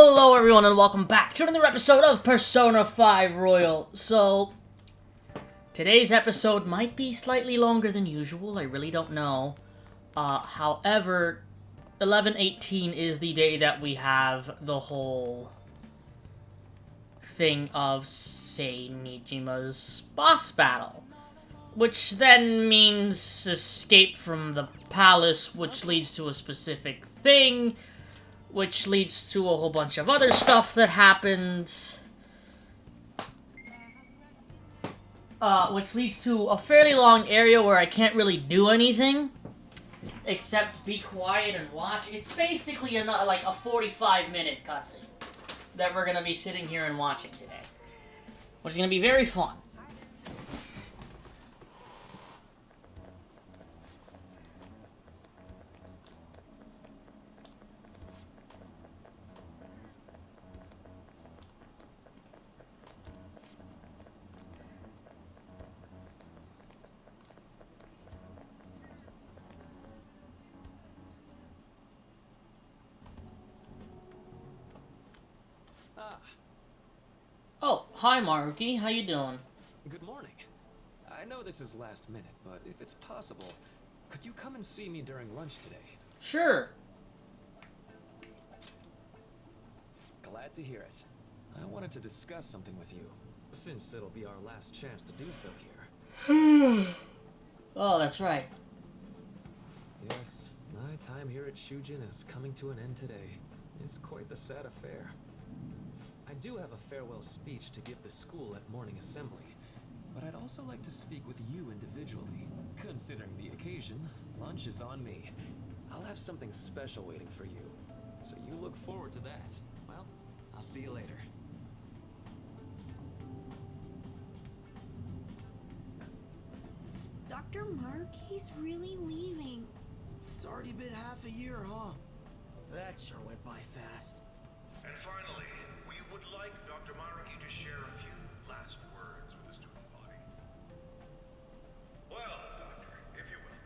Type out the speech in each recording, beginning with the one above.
Hello everyone and welcome back to another episode of Persona 5 Royal. So, today's episode might be slightly longer than usual, I really don't know. However, 11/18 is the day that we have the whole thing of Seinijima's boss battle. Which then means escape from the palace, which leads to a specific thing, which leads to a whole bunch of other stuff that happens. Which leads to a fairly long area where I can't really do anything, except be quiet and watch. It's basically like a 45-minute cutscene that we're gonna be sitting here and watching today, which is gonna be very fun. Oh, hi Maruki, how you doing? Good morning. I know this is last minute, but if it's possible, could you come and see me during lunch today? Sure. Glad to hear it. I wanted to discuss something with you, since it'll be our last chance to do so here. Oh, that's right. Yes, my time here at Shujin is coming to an end today. It's quite the sad affair. I do have a farewell speech to give the school at morning assembly, but I'd also like to speak with you individually. Considering the occasion, lunch is on me. I'll have something special waiting for you, so you look forward to that. Well, I'll see you later. Dr. Markey's really leaving. It's already been half a year, huh? That sure went by fast. And finally, we would like Dr. Maruki to share a few last words with the student body. Well, Doctor, if you will.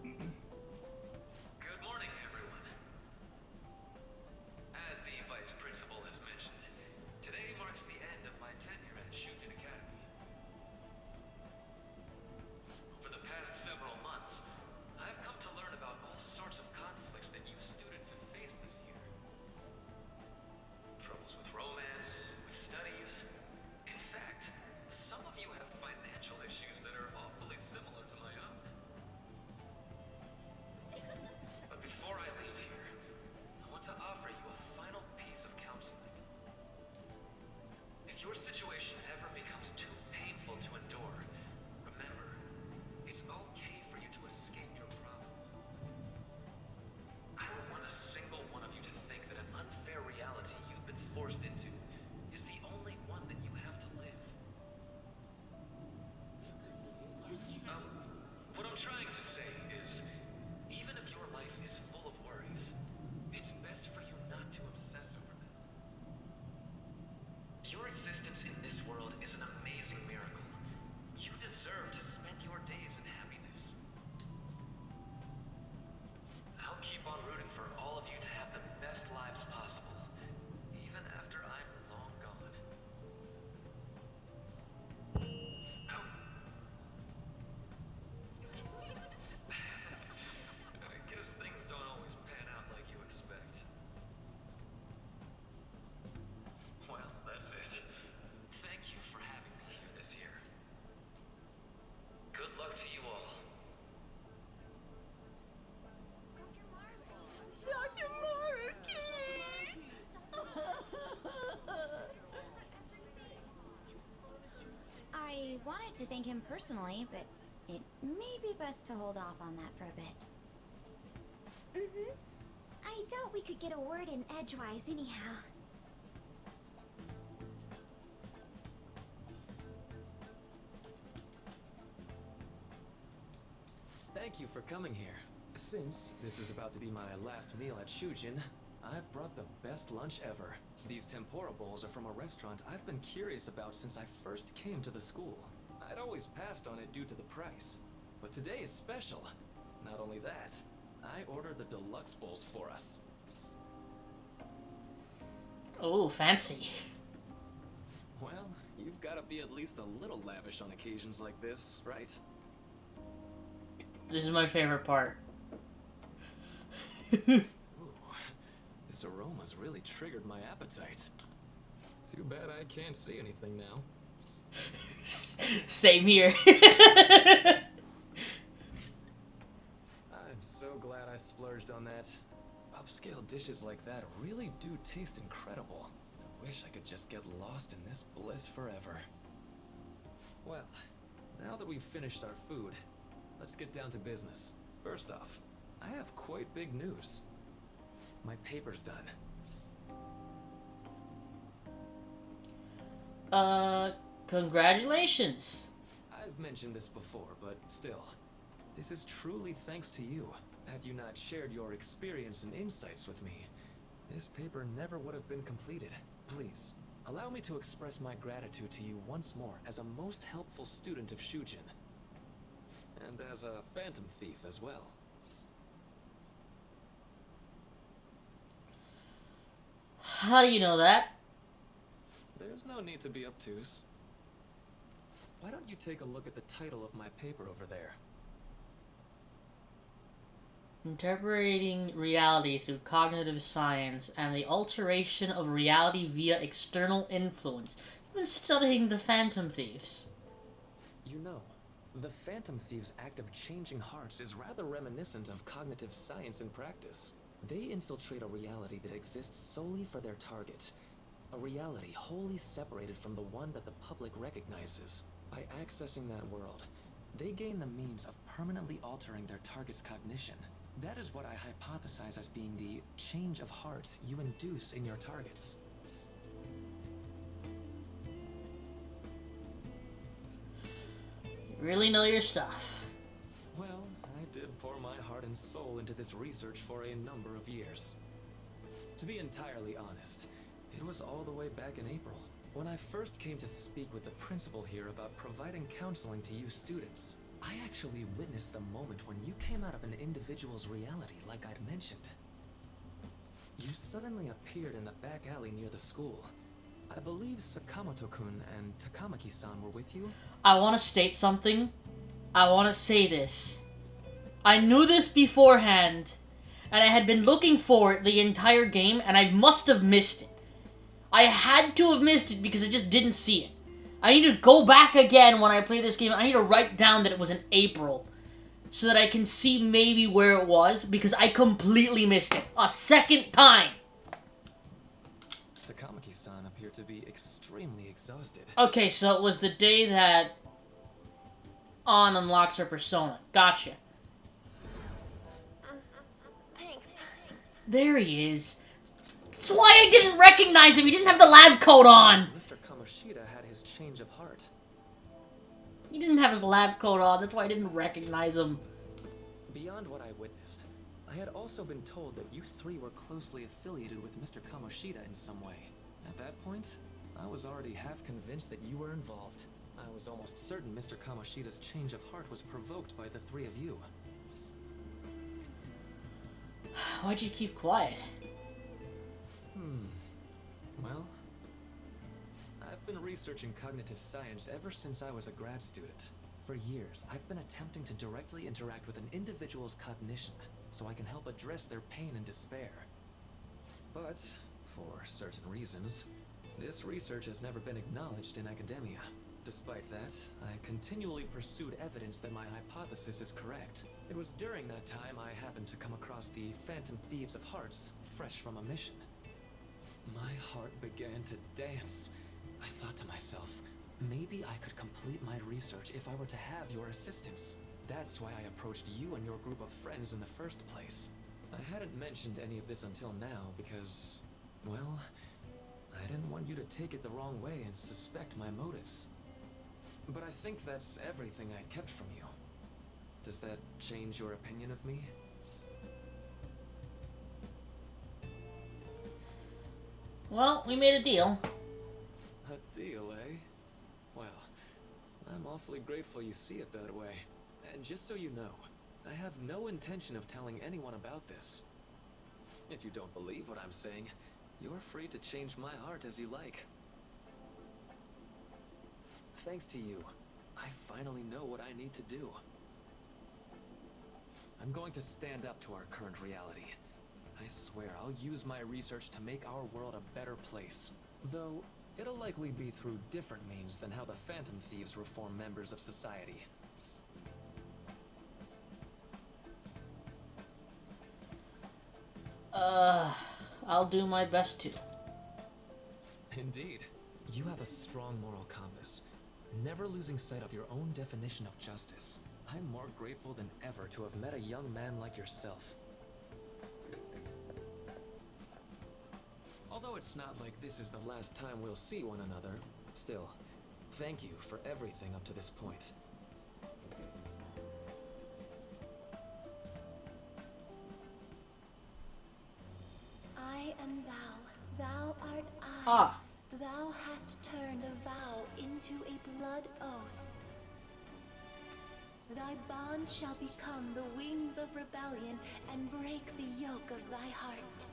Good morning, everyone. As the Vice Principal has mentioned, today marks the end of my tenure at Shujin Academy. Over the past several months, I've come to learn about all sorts of conflicts that you students have faced this year. Troubles with romance, with studies. In fact, some of you have financial issues that are awfully similar to my own. But before I leave here, I want to offer you a final piece of counseling. If your situation ever becomes too painful to endure, remember, it's okay for you to escape your problem. I don't want a single one of you to think that an unfair reality you've been forced into is the only one that you have to live. What I'm trying to say is, even if your life is full of worries, it's best for you not to obsess over them. Your existence in this world is an amazing miracle. You deserve to spend your days in happiness. I'll keep on rooting for all of you to have the best lives possible, even after I'm long gone. I guess things don't always pan out like you expect. Well, that's it. Thank you for having me here this year. Good luck to you all. Dr. Markey! I wanted to thank him personally, but it may be best to hold off on that for a bit. Mm-hmm. I doubt we could get a word in edgewise anyhow. Thank you for coming here. Since this is about to be my last meal at Shujin, I've brought the best lunch ever. These tempura bowls are from a restaurant I've been curious about since I first came to the school. I'd always passed on it due to the price, but today is special. Not only that, I I order the deluxe bowls for us. Oh, fancy. Well, you've got to be at least a little lavish on occasions like this, right? This is my favorite part. Ooh, this aroma's really triggered my appetite. Too bad I can't see anything now. Same here. I'm so glad I splurged on that. Upscale dishes like that really do taste incredible. I wish I could just get lost in this bliss forever. Well, now that we've finished our food, let's get down to business. First off, I have quite big news. My paper's done. Congratulations. I've mentioned this before, but still, this is truly thanks to you. Had you not shared your experience and insights with me, this paper never would have been completed. Please, allow me to express my gratitude to you once more as a most helpful student of Shujin. And as a phantom thief as well. How do you know that? There's no need to be obtuse. Why don't you take a look at the title of my paper over there? Interpreting reality through cognitive science and the alteration of reality via external influence. You've been studying the Phantom Thieves. You know, the Phantom Thieves' act of changing hearts is rather reminiscent of cognitive science in practice. They infiltrate a reality that exists solely for their target. A reality wholly separated from the one that the public recognizes. By accessing that world, they gain the means of permanently altering their target's cognition. That is what I hypothesize as being the change of heart you induce in your targets. You really know your stuff. Well, I did pour my heart and soul into this research for a number of years. To be entirely honest, it was all the way back in April, when I first came to speak with the principal here about providing counseling to you students. I actually witnessed the moment when you came out of an individual's reality like I'd mentioned. You suddenly appeared in the back alley near the school. I believe Sakamoto-kun and Takamaki-san were with you? I want to state something. I want to say this. I knew this beforehand, and I had been looking for it the entire game, and I must have missed it. I had to have missed it because I just didn't see it. I need to go back again when I play this game. I need to write down that it was in April so that I can see maybe where it was, because I completely missed it. A second time! Takamaki-san appeared to be extremely exhausted. Okay, so it was the day that An unlocks her persona. Gotcha. Thanks. There he is. That's why I didn't recognize him. He didn't have the lab coat on. Mr. Kamoshida had his change of heart. He didn't have his lab coat on. That's why I didn't recognize him. Beyond what I witnessed, I had also been told that you three were closely affiliated with Mr. Kamoshida in some way. At that point, I was already half convinced that you were involved. I was almost certain Mr. Kamoshida's change of heart was provoked by the three of you. Why'd you keep quiet? Well, I've been researching cognitive science ever since I was a grad student. For years, I've been attempting to directly interact with an individual's cognition so I can help address their pain and despair. But, for certain reasons, this research has never been acknowledged in academia. Despite that, I continually pursued evidence that my hypothesis is correct. It was during that time I happened to come across the Phantom Thieves of Hearts, fresh from a mission. My heart began to dance. I thought to myself, maybe I could complete my research if I were to have your assistance. That's why I approached you and your group of friends in the first place. I hadn't mentioned any of this until now because, well, I didn't want you to take it the wrong way and suspect my motives. But I think that's everything I'd kept from you. Does that change your opinion of me? Well, we made a deal. A deal, eh? Well, I'm awfully grateful you see it that way. And just so you know, I have no intention of telling anyone about this. If you don't believe what I'm saying, you're free to change my heart as you like. Thanks to you, I finally know what I need to do. I'm going to stand up to our current reality. I swear I'll use my research to make our world a better place. Though, it'll likely be through different means than how the Phantom Thieves reform members of society. I'll do my best to. Indeed. You have a strong moral compass, never losing sight of your own definition of justice. I'm more grateful than ever to have met a young man like yourself. Although it's not like this is the last time we'll see one another, still, thank you for everything up to this point. I am thou, thou art I. Ah. Thou hast turned a vow into a blood oath. Thy bond shall become the wings of rebellion and break the yoke of thy heart.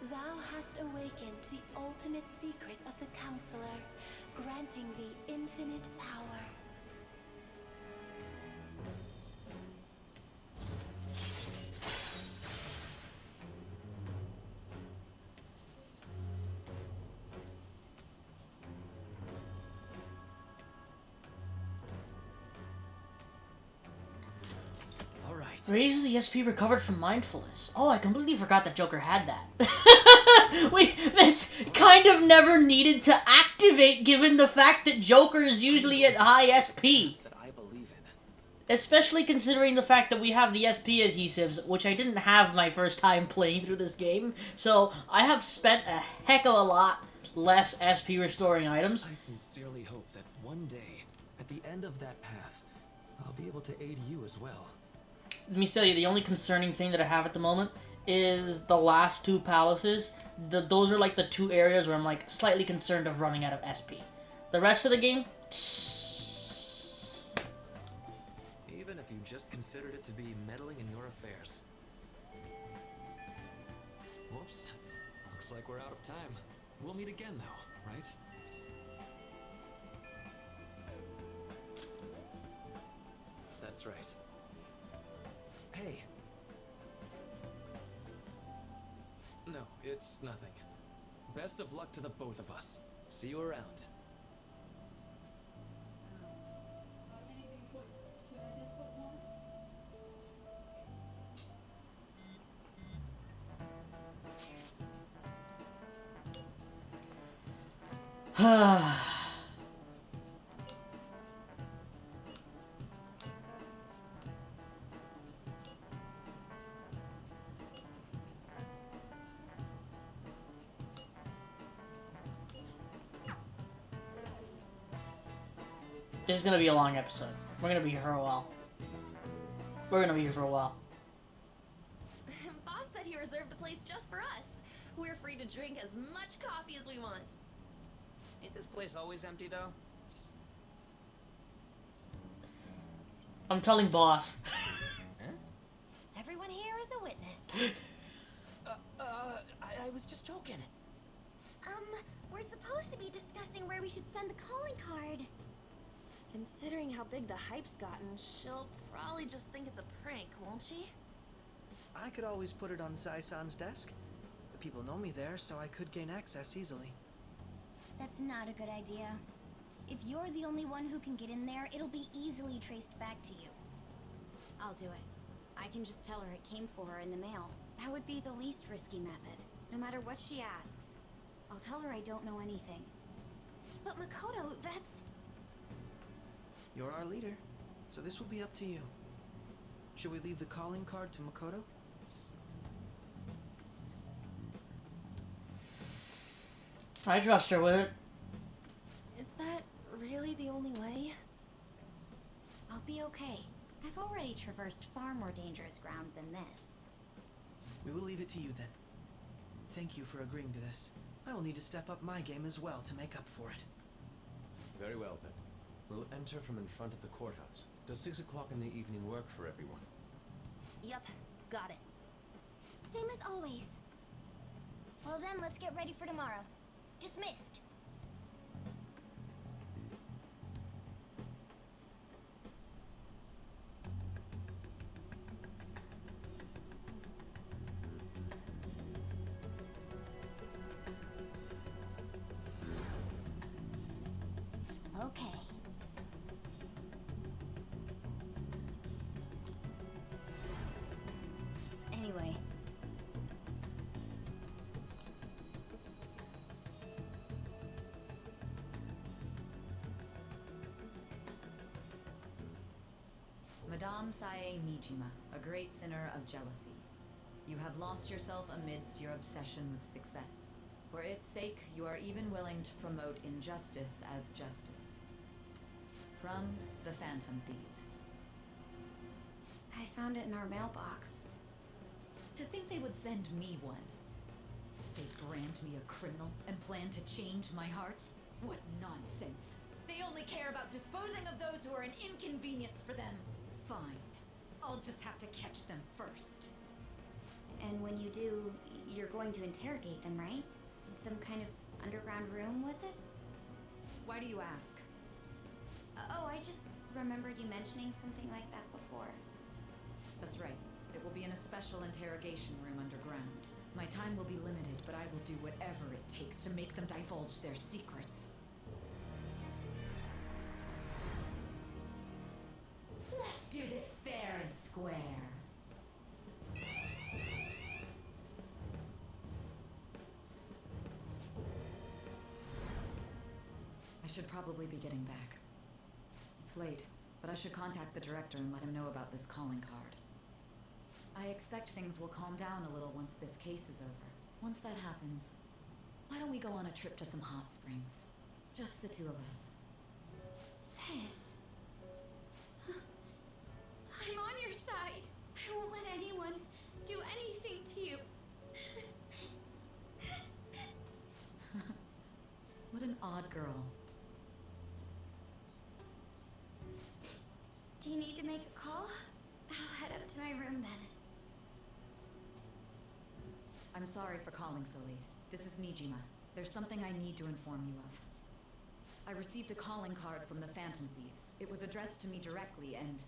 Thou hast awakened the ultimate secret of the Counselor, granting thee infinite power. Raise the SP recovered from mindfulness. Oh, I completely forgot that Joker had that. Wait, that's kind of never needed to activate given the fact that Joker is usually at high SP. That I believe in. Especially considering the fact that we have the SP adhesives, which I didn't have my first time playing through this game. So I have spent a heck of a lot less SP restoring items. I sincerely hope that one day, at the end of that path, I'll be able to aid you as well. Let me tell you, the only concerning thing that I have at the moment is the last two palaces. Those are like the two areas where I'm like slightly concerned of running out of SP. The rest of the game, even if you just considered it to be meddling in your affairs. Whoops. Looks like we're out of time. We'll meet again though, right? That's right. Hey. No, it's nothing. Best of luck to the both of us. See you around. This is gonna be a long episode. We're gonna be here for a while. Boss said he reserved the place just for us. We're free to drink as much coffee as we want. Ain't this place always empty, though? I'm telling boss. Huh? Everyone here is a witness. I was just joking. We're supposed to be discussing where we should send the calling card. Considering how big the hype's gotten, she'll probably just think it's a prank, won't she? I could always put it on Sai-san's desk. The people know me there, so I could gain access easily. That's not a good idea. If you're the only one who can get in there, it'll be easily traced back to you. I'll do it. I can just tell her it came for her in the mail. That would be the least risky method, no matter what she asks. I'll tell her I don't know anything. But Makoto, that's... You're our leader, so this will be up to you. Should we leave the calling card to Makoto? I trust her with it. Is that really the only way? I'll be okay. I've already traversed far more dangerous ground than this. We will leave it to you then. Thank you for agreeing to this. I will need to step up my game as well to make up for it. Very well then. We'll enter from in front of the courthouse. Does 6 o'clock in the evening work for everyone? Yup, got it. Same as always. Well then, let's get ready for tomorrow. Dismissed. Okay. Anyway. Madame Sae Nijima, a great sinner of jealousy. You have lost yourself amidst your obsession with success. For its sake, you are even willing to promote injustice as justice. From the Phantom Thieves. I found it in our mailbox. To think they would send me one. They brand me a criminal and plan to change my heart? What nonsense. They only care about disposing of those who are an inconvenience for them. Fine. I'll just have to catch them first. And when you do, you're going to interrogate them, right? In some kind of underground room, was it? Why do you ask? Oh, I just remembered you mentioning something like that before. That's right. It will be in a special interrogation room underground. My time will be limited, but I will do whatever it takes to make them divulge their secrets. Let's do this fair and square. I should probably be getting back. It's late, but I should contact the director and let him know about this calling card. I expect things will calm down a little once this case is over. Once that happens, why don't we go on a trip to some hot springs? Just the two of us. Sis. I'm on your side. I won't let anyone do anything to you. What an odd girl. Do you need to make a call? I'll head up to my room then. I'm sorry for calling so late. This is Nijima. There's something I need to inform you of. I received a calling card from the Phantom Thieves. It was addressed to me directly and...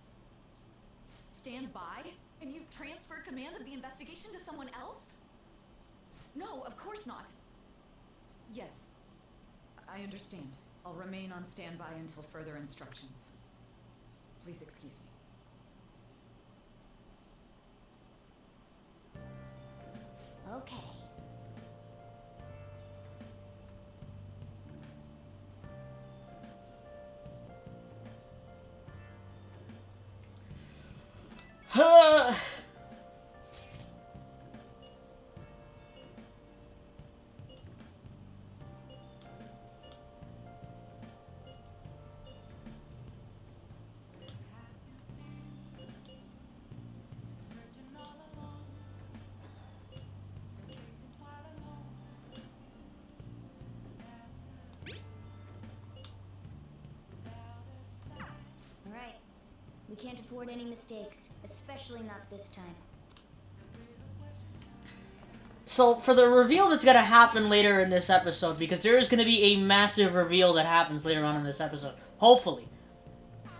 Stand by? And you've transferred command of the investigation to someone else? No, of course not. Yes. I understand. I'll remain on standby until further instructions. Please excuse me. Okay. Alright. We can't afford any mistakes, especially not this time. So, for the reveal that's gonna happen later in this episode, because there is gonna be a massive reveal that happens later on in this episode, hopefully.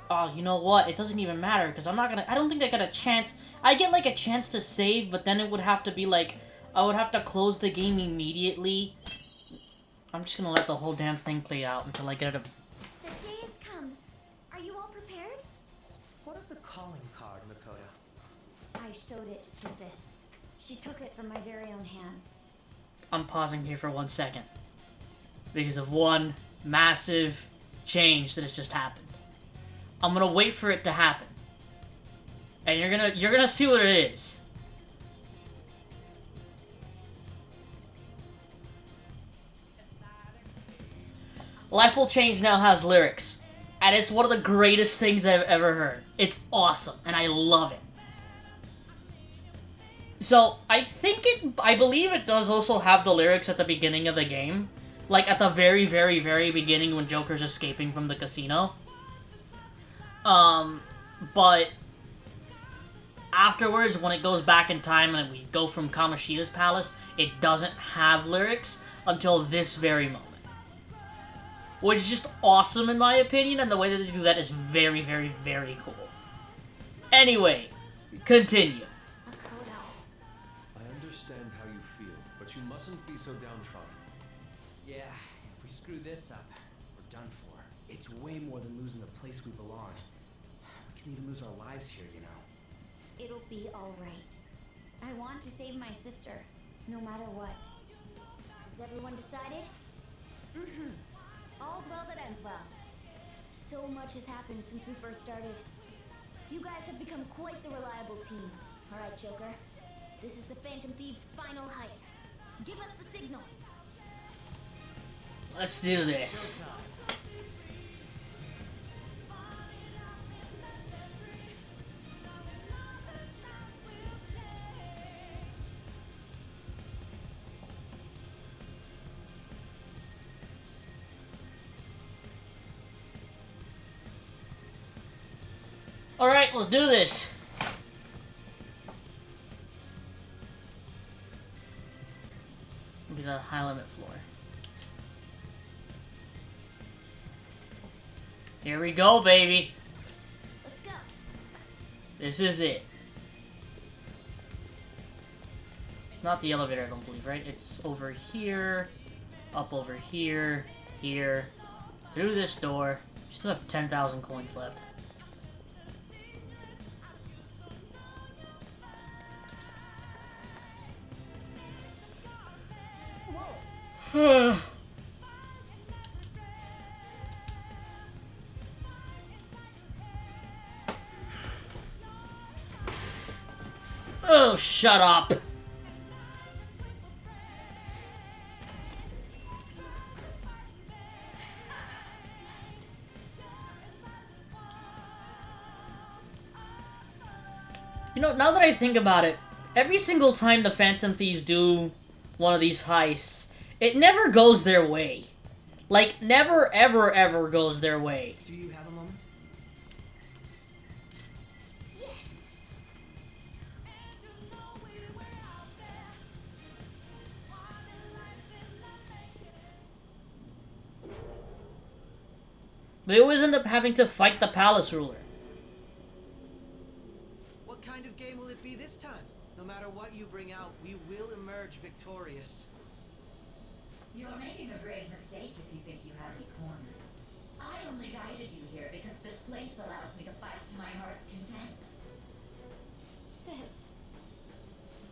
Oh, you know what? It doesn't even matter, because I don't think I get a chance. I get, like, a chance to save, but then it would have to be, like, I would have to close the game immediately. I'm just gonna let the whole damn thing play out until I get it. The day has come. Are you all prepared? What of the calling card, Makoto? I showed it to Sis. She took it from my very own hands. I'm pausing here for 1 second. Because of one massive change that has just happened. I'm gonna wait for it to happen. And you're gonna see what it is. Life Will Change now has lyrics. And it's one of the greatest things I've ever heard. It's awesome, and I love it. So, I believe it does also have the lyrics at the beginning of the game. Like, at the very, very, very beginning when Joker's escaping from the casino. but afterwards, when it goes back in time and we go from Kamoshida's palace, it doesn't have lyrics until this very moment. Which is just awesome in my opinion, and the way that they do that is very, very, very cool. Anyway, continue. I understand how you feel, but you mustn't be so downtrodden. Yeah, if we screw this up, we're done for. It's way more than losing the place we belong. We can even lose our lives here, you know. It'll be alright. I want to save my sister, no matter what. Has everyone decided? Mm-hmm. All's well that ends well. So much has happened since we first started. You guys have become quite the reliable team. Alright, Joker. This is the Phantom Thieves' final heist. Give us the signal. Let's do this. Alright, let's do this. Be the high limit floor. Here we go, baby. Let's go. This is it. It's not the elevator, I don't believe, right? It's over here, up over here, here, through this door. We still have 10,000 coins left. Oh, shut up! You know, now that I think about it, every single time the Phantom Thieves do one of these heists, it never goes their way. Like, never, ever, ever goes their way. Do you have a moment? Yes. They always end up having to fight the palace ruler. What kind of game will it be this time? No matter what you bring out, we will emerge victorious. You're making a grave mistake if you think you have me cornered. I only guided you here because this place allows me to fight to my heart's content. Sis.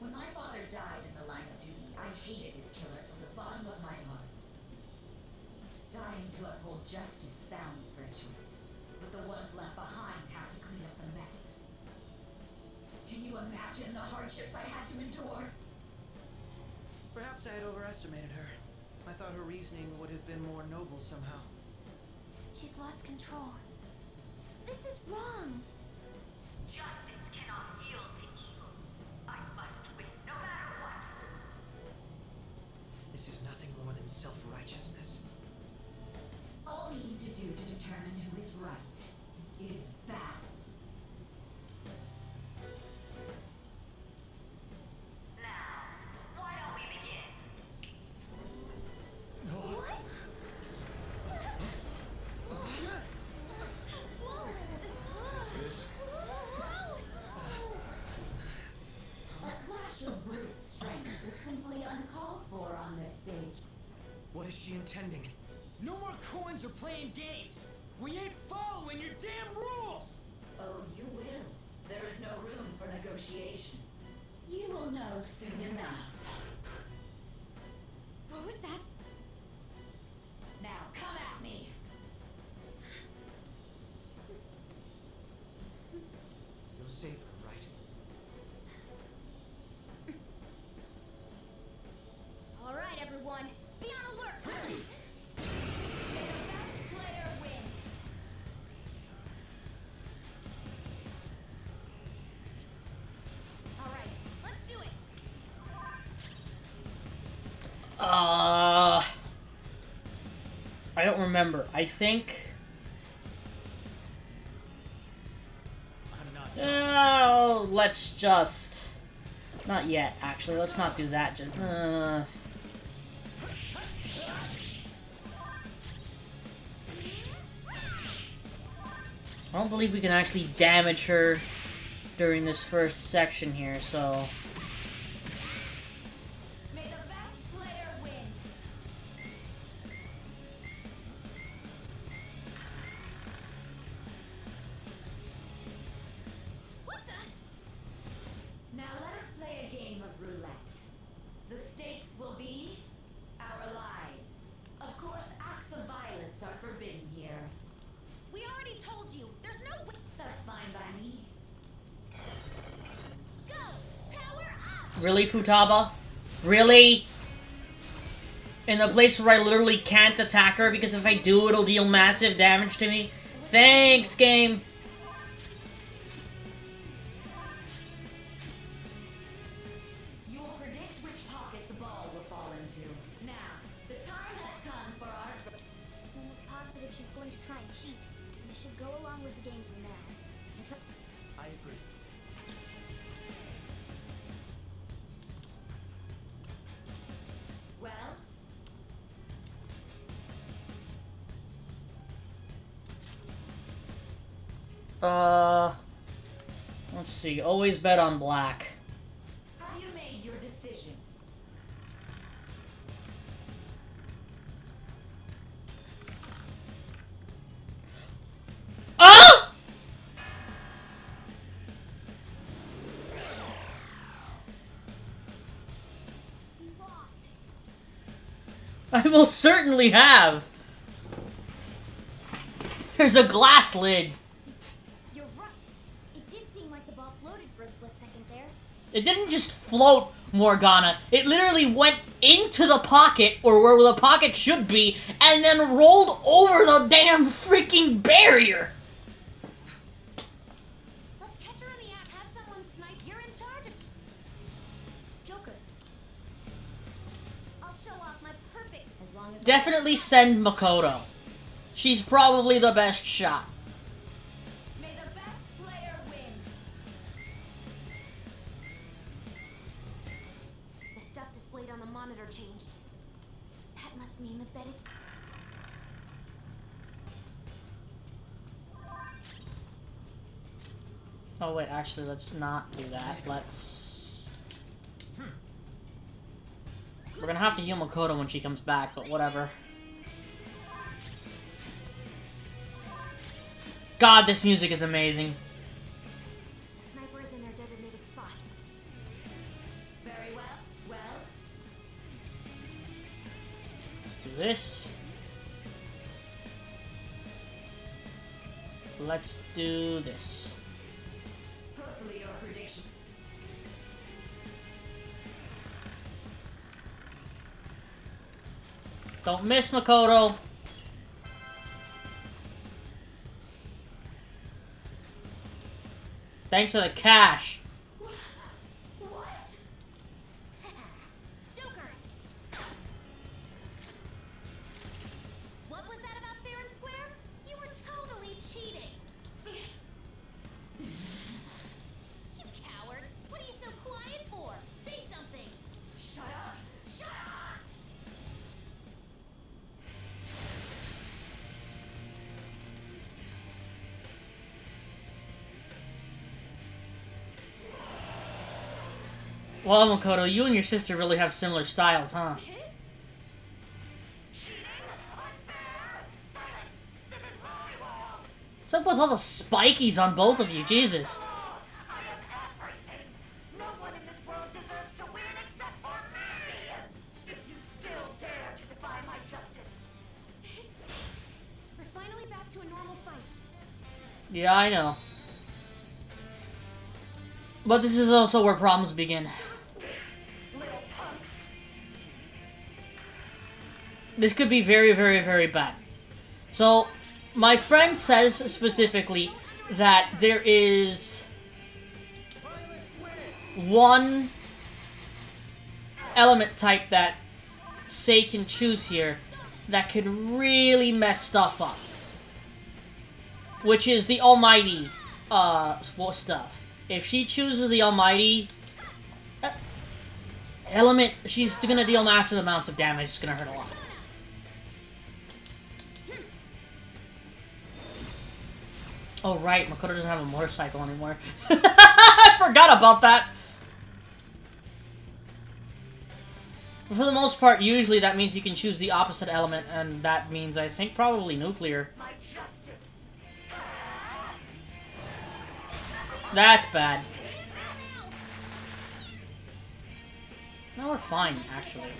When my father died in the line of duty, I hated his killer from the bottom of my heart. Dying to uphold justice sounds virtuous, but the ones left behind have to clean up the mess. Can you imagine the hardships I had to endure? Perhaps I had overestimated her. I thought her reasoning would have been more noble somehow. She's lost control. This is wrong. Justice cannot yield to evil. I must win, no matter what. This is nothing more than self-righteousness. All we need to do to determine who is right is battle. Now, why don't we begin? A clash of brute strength is simply uncalled for on this stage. What is she intending? No more coins or playing games! We ain't following your damn rules! Oh, you will. There is no room for negotiation. You will know soon enough. What was that? Now, come at me! You'll save her, right? All right, everyone. Be on alert. May the best player win. All right, let's do it. I don't remember. I think let's just... Not yet, actually. Let's not do that. Just... I don't believe we can actually damage her during this first section here, so... May the best player win. What the? Now let us play a game of roulette. The stakes will be our lives. Of course, acts of violence are forbidden here. We already told you. There's no way. That's fine by me. Go! Power up! Really, Futaba? Really? In the place where I literally can't attack her because if I do, it'll deal massive damage to me? Thanks, game! You will predict which pocket the ball will fall into. Now, the time has come for our... I'm almost positive she's going to try and cheat. We should go along with the game for now. I agree. Well, Let's see. Always bet on black. have you made your decision? Oh! We lost. I most certainly have. There's a glass lid. You're right. It did seem like the ball floated for a split second there. It didn't just float, Morgana. It literally went into the pocket, or where the pocket should be, and then rolled over the damn freaking barrier. Let's catch her in the act. Have someone snipe. You're in charge of... Joker. I'll show off my perfect... As long as... Definitely send Makoto. She's probably the best shot. May the best player win. The stuff displayed on the monitor changed. That must mean the bet is... Oh wait, actually, let's not do that. Let's... We're gonna have to heal Makoto when she comes back, but whatever. God, this music is amazing. The sniper is in their designated spot. Very well. Well, Let's do this. Let's do this. hopefully your prediction... Don't miss, Makoto. Thanks for the cash. What? Joker! What was that about fair and square? You were totally cheating. You coward! What are you so quiet for? Say something! Shut up! Shut up! Well, Makoto, you and your sister really have similar styles, huh? Kiss? What's up with all the spikies on both of you? Jesus. No one in this world deserves to win except for me! If you still dare to defy my justice. We're finally back to a normal fight. Yeah, I know. But this is also where problems begin. This could be very, very, very bad. So, my friend says specifically that there is one element type that Sei can choose here that could really mess stuff up. Which is the almighty stuff. if she chooses the Almighty element, she's gonna deal massive amounts of damage. It's gonna hurt a lot. Oh right, Makoto doesn't have a motorcycle anymore. I forgot about that! For the most part, usually that means you can choose the opposite element, and that means, I think, probably nuclear. That's bad. No, we're fine, actually.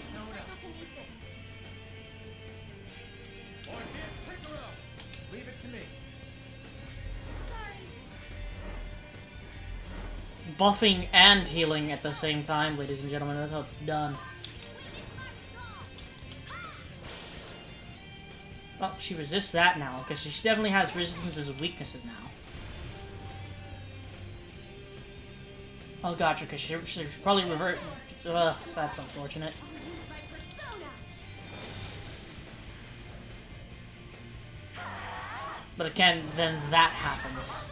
Leave it to me. Buffing and healing at the same time, ladies and gentlemen. That's how it's done. Oh, she resists that now, because she definitely has resistances and weaknesses now. Oh, gotcha, because she probably revert... that's unfortunate. But again, then that happens.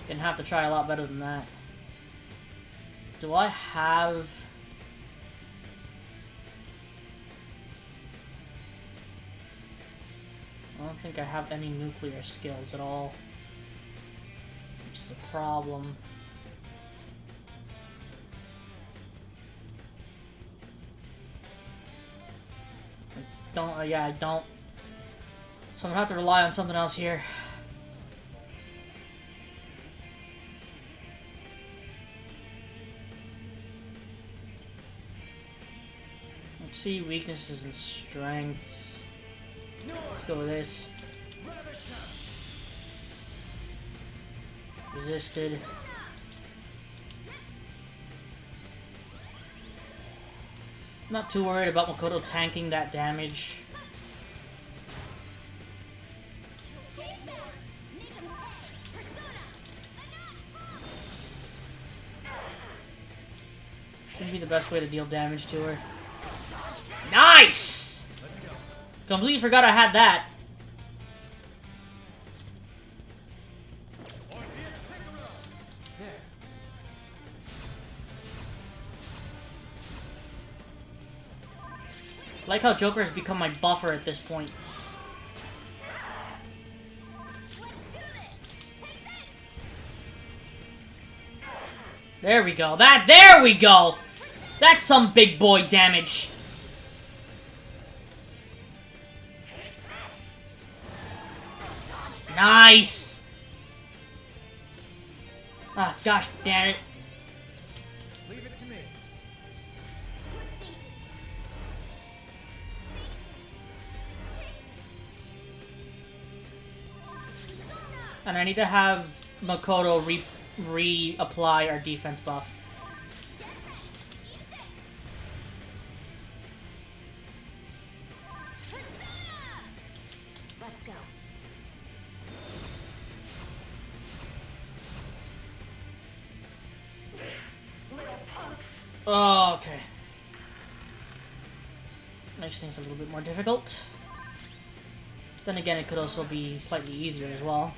Gonna have to try a lot better than that. Do I have... I don't think I have any nuclear skills at all, which is a problem. I don't, yeah, I don't. So I'm gonna have to rely on something else here. Let's see, weaknesses and strengths. Let's go with this. Resisted. Not too worried about Makoto tanking that damage. Should be the best way to deal damage to her. Nice! Completely forgot I had that. I like how Joker has become my buffer at this point. There we go. There we go! That's some big boy damage. Nice! Ah, gosh damn it. Leave it to me. And I need to have Makoto reapply our defense buff. Let's go. Oh, okay. Makes things a little bit more difficult. Then again, it could also be slightly easier as well.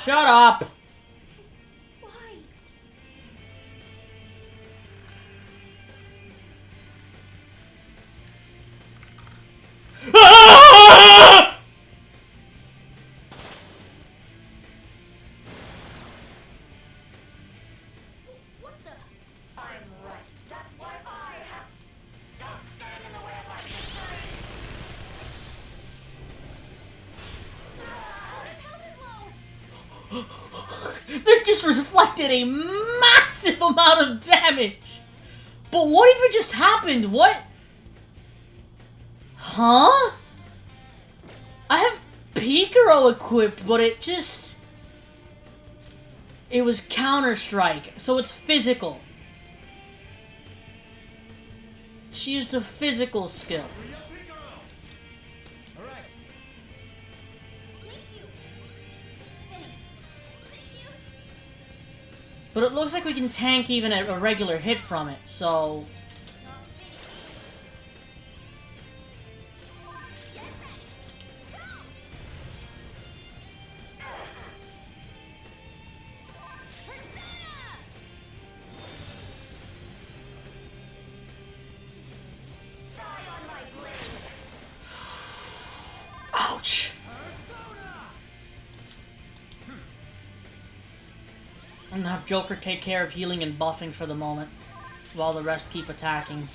Shut up! Why? What the? I'm right. That's why I have. Don't stand in the way of my That just reflected a massive amount of damage! But what even just happened? What? Huh? I have Picaro equipped, but it just... It was Counter-Strike, so it's physical. She used a physical skill. But it looks like we can tank even a regular hit from it, so... Ouch! I'm gonna have Joker take care of healing and buffing for the moment, while the rest keep attacking.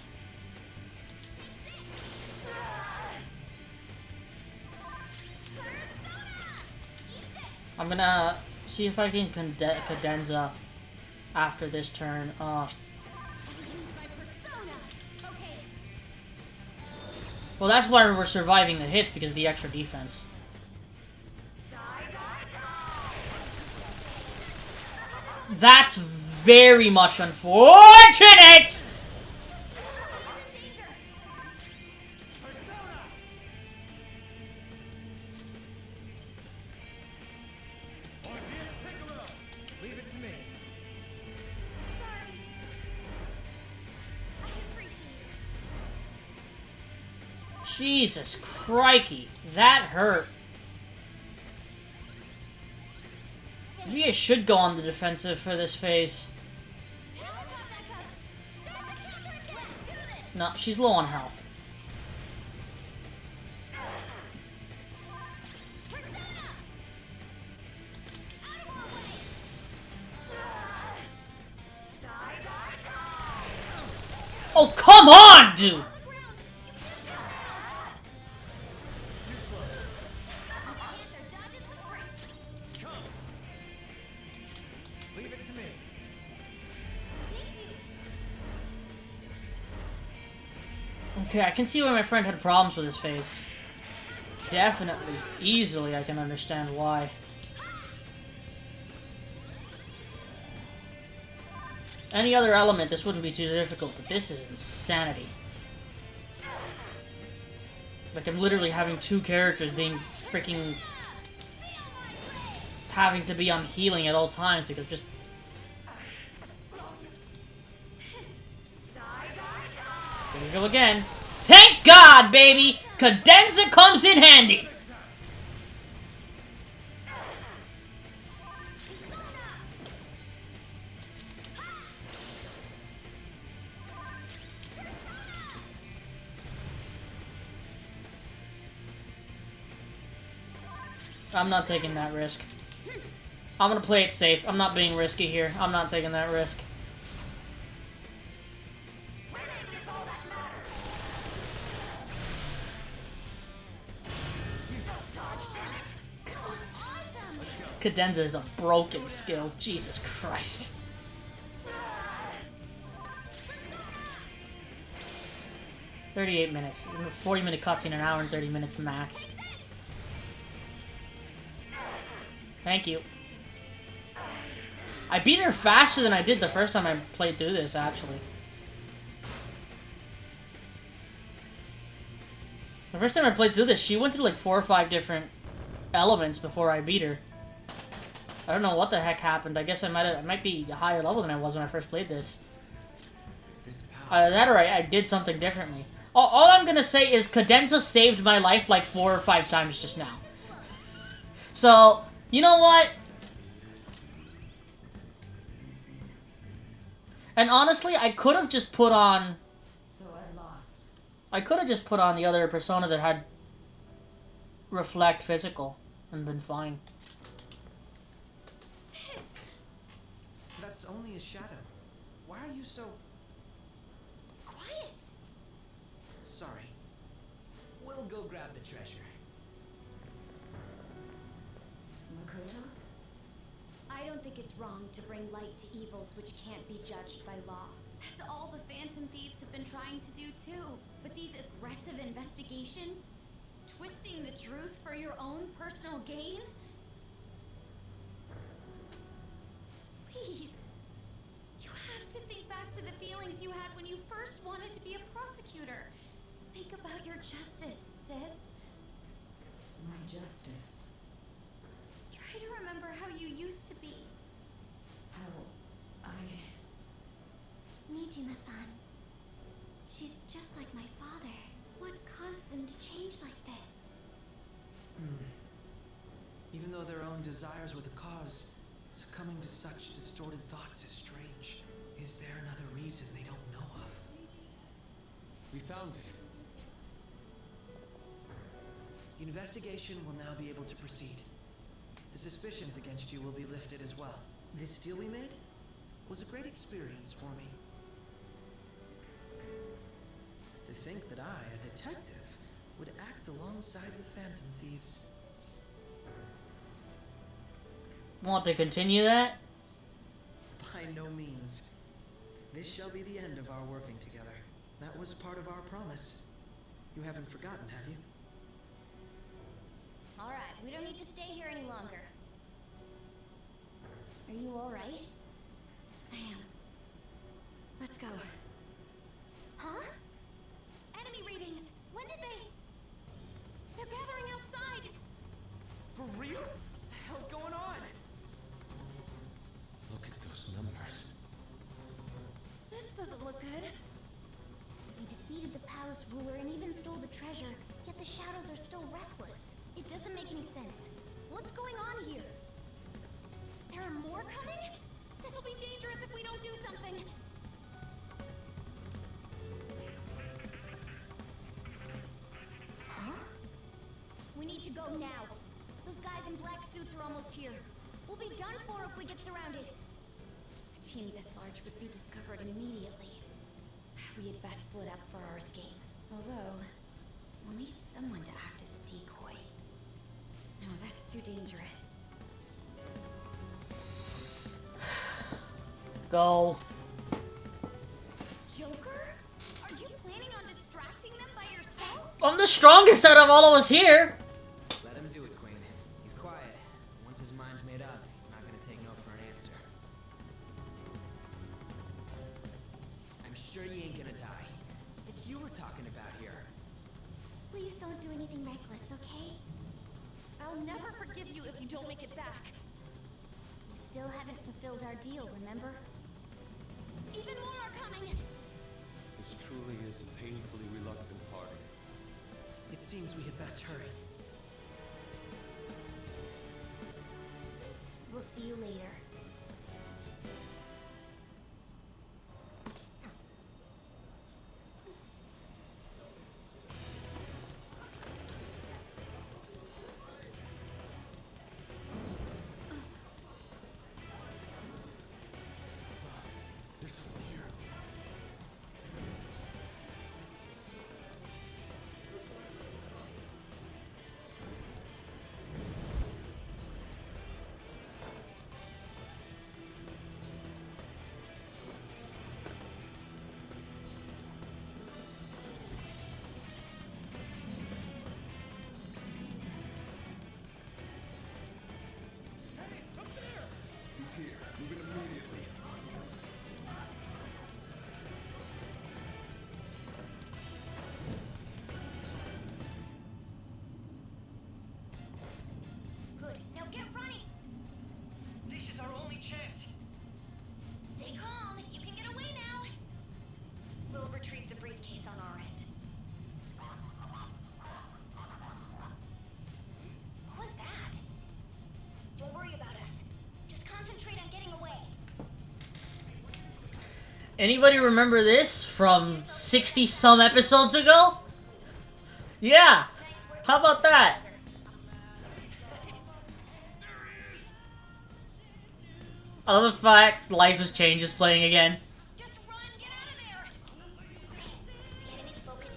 I'm gonna see if I can cadenza after this turn. Well, that's why we're surviving the hits, because of the extra defense. That's very much unfortunate! Jesus crikey, that hurt. Maybe I should go on the defensive for this phase. No, she's low on health. Oh, come on, dude! Okay, I can see why my friend had problems with his phase. Definitely. Easily, I can understand why. Any other element, this wouldn't be too difficult, but this is insanity. Like, I'm literally having two characters being freaking... having to be on healing at all times, because just... Here we go again. Thank God, baby! Cadenza comes in handy! I'm not taking that risk. I'm gonna play it safe. I'm not being risky here. I'm not taking that risk. Cadenza is a broken skill. Jesus Christ. $38 minutes. 40-minute cutscene, an hour and 30 minutes max. Thank you. I beat her faster than I did the first time I played through this, actually. The first time I played through this, she went through like 4 or 5 different elements before I beat her. I don't know what the heck happened. I guess I might be a higher level than I was when I first played this. That or I did something differently. All I'm gonna say is Cadenza saved my life like 4 or 5 times just now. So, you know what? And honestly, I could have just put on... So I lost. I could have just put on the other persona that had reflect physical and been fine. That's only a shadow. Why are you so... Quiet! Sorry. We'll go grab the treasure. Makoto? I don't think it's wrong to bring light to evils which can't be judged by law. That's all the Phantom Thieves have been trying to do too. But these aggressive investigations? Twisting the truth for your own personal gain? Please. You have to think back to the feelings you had when you first wanted to be a prosecutor. your justice, sis. My justice. Try to remember how you used to be. How Nijima-san. She's just like my father. What caused them to change like this? Even though their own desires were the cause, succumbing to such distorted thoughts is strange. Is there another reason they don't know of? We found it. The investigation will now be able to proceed. The suspicions against you will be lifted as well. This deal we made was a great experience for me. To think that I, a detective, would act alongside the Phantom Thieves. Want to continue that? By no means. This shall be the end of our working together. That was part of our promise. You haven't forgotten, have you? Alright, we don't need to stay here any longer. Are you alright? I am. Let's go. Huh? Enemy readings! When did they... They're gathering outside! For real? What the hell's going on? Look at those numbers. This doesn't look good. We defeated the palace ruler and even stole the treasure, yet the shadows are still restless. It doesn't make any sense. What's going on here? There are more coming? This will be dangerous if we don't do something. Huh? We need to go now. Those guys in black suits are almost here. We'll be done for if we get surrounded. A team this large would be discovered immediately. We had best split up for our escape. Although, we'll need someone to act as a decoy. No, that's too dangerous. Go. Joker? Are you planning on distracting them by yourself? I'm the strongest out of all of us here. Let him do it, Queen. He's quiet. Once his mind's made up, he's not gonna take no for an answer. I'm sure you ain't gonna die. It's you we're talking about here. Please don't do anything reckless, okay? I'll never forgive you if you don't make it back. We still haven't fulfilled our deal, remember? Even more are coming! This truly is a painfully reluctant party. It seems we had best hurry. We'll see you later. There's someone here. He's here. Move it immediately. Good. Now get running! This is our only chance. Stay calm. You can get away now. We'll retrieve the briefcase on our end. What was that? Don't worry about us. Just concentrate on getting away. Anybody remember this from 60 some episodes ago? Yeah. How about that? I love the fact Life has Changed is playing again. Just run! Get out of there! The enemy's focused.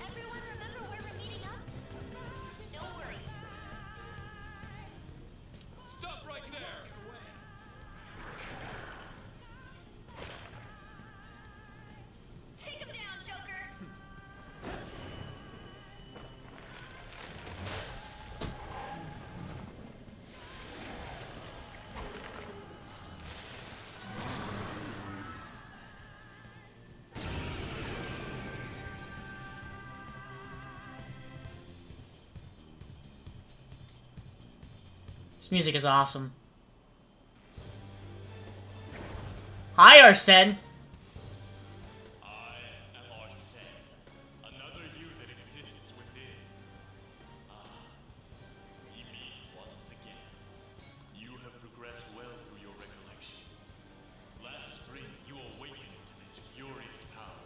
Everyone remember where we're meeting up? Don't worry. Stop right there! Take him down, Joker! This music is awesome. Hi, Arsene. I am Arsene, another you that exists within. Ah, we meet once again. You have progressed well through your recollections. Last spring, you awakened to this furious power.